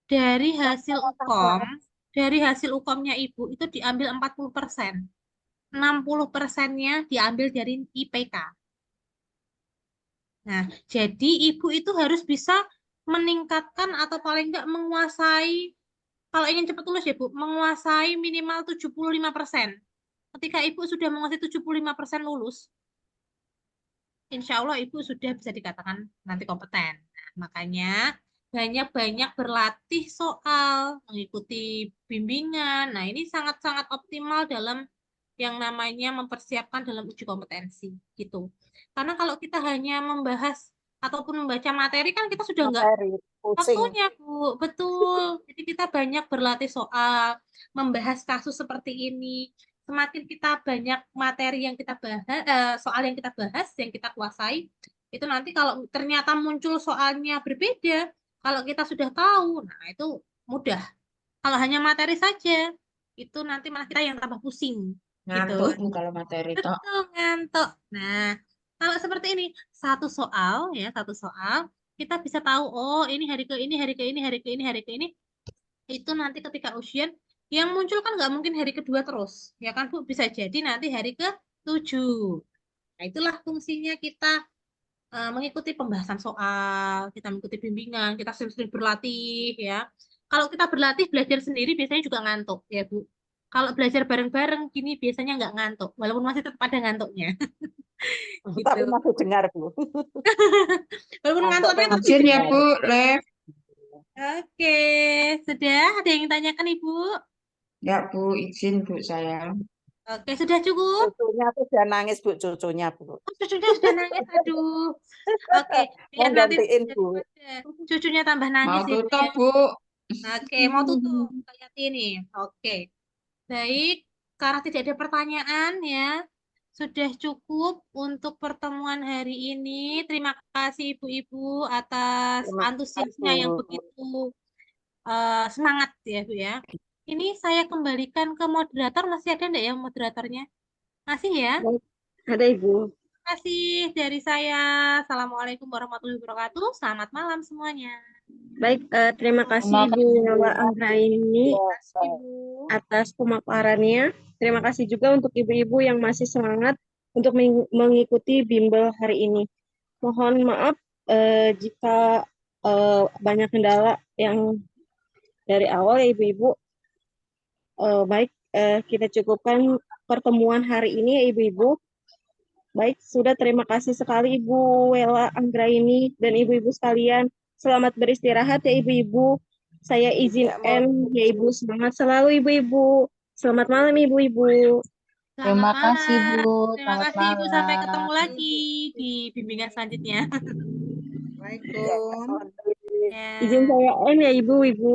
dari hasil UKOM, dari hasil UKOM-nya Ibu itu diambil 40%. 60%-nya diambil dari IPK. Nah, jadi ibu itu harus bisa meningkatkan atau paling enggak menguasai, kalau ingin cepat lulus ya Bu, menguasai minimal 75%. Ketika ibu sudah menguasai 75% lulus, insya Allah ibu sudah bisa dikatakan nanti kompeten. Nah, makanya banyak-banyak berlatih soal, mengikuti bimbingan. Nah, ini sangat-sangat optimal dalam yang namanya mempersiapkan dalam uji kompetensi gitu. Karena kalau kita hanya membahas ataupun membaca materi kan kita sudah nggak Materi, pusing. waktunya, Bu. Betul. Jadi kita banyak berlatih soal, membahas kasus seperti ini. Semakin kita banyak materi yang kita bahas, soal yang kita bahas, yang kita kuasai, itu nanti kalau ternyata muncul soalnya berbeda, kalau kita sudah tahu, nah itu mudah. Kalau hanya materi saja, itu nanti malah kita yang tambah pusing. Gitu. Ngantuk nih kalau materi tok. Betul, ngantuk. Nah, kalau seperti ini, satu soal, kita bisa tahu, oh ini hari ke ini, hari ke ini, hari ke ini, hari ke ini. Itu nanti ketika ujian, yang muncul kan nggak mungkin hari kedua terus. Ya kan, Bu? Bisa jadi nanti hari ke-7. Nah, itulah fungsinya kita mengikuti pembahasan soal, kita mengikuti bimbingan, kita sering-sering berlatih, ya. Kalau kita berlatih, belajar sendiri biasanya juga ngantuk, ya Bu. Kalau belajar bareng-bareng, gini biasanya nggak ngantuk, walaupun masih tetap ada ngantuknya. Tapi Gitu. masih dengar, Bu. Walaupun Ngantuk ngantuknya tapi tetap Izin ya dengar. Bu, Lev. Oke, sudah ada yang ditanyakan Ibu? Ya Bu, izin Bu saya. Oke, sudah cukup? Cucunya tuh udah nangis, Bu, cucunya, Bu. Oh, cucunya sudah nangis, aduh. Oke, Mau biar nanti gantiin, Bu. daripada cucunya tambah Mau nangis ya Bu tutup ya. Bu. Oke, mau tutup kayak ini. Oke, baik. Karena tidak ada pertanyaan ya, sudah cukup untuk pertemuan hari ini. Terima kasih Ibu-ibu atas Terima antusiasnya yang kasih. begitu semangat ya Bu ya. Ini saya kembalikan ke moderator. Masih ada enggak ya moderatornya? Masih ya? Ada Ibu. Terima kasih dari saya. Assalamualaikum warahmatullahi wabarakatuh. Selamat malam semuanya. Baik, terima kasih Terima Ibu kasih. Yola Anggraini Kasih, Bu. atas pemaparannya. Terima kasih juga untuk ibu-ibu yang masih semangat untuk mengikuti bimbel hari ini. Mohon maaf jika banyak kendala yang dari awal ya ibu-ibu. Baik, kita cukupkan pertemuan hari ini ya ibu-ibu. Baik, sudah terima kasih sekali Ibu Wela Anggraini dan ibu-ibu sekalian. Selamat beristirahat ya ibu-ibu. Saya izin Ya, mau end ya Ibu. Semangat selalu ibu-ibu. Selamat malam ibu-ibu. Terima Selamat kasih, malam. Bu. Terima Selamat kasih, Ibu. Sampai ketemu malam. lagi di bimbingan selanjutnya. ya, Assalamualaikum. Izin Ya. saya end ya ibu-ibu.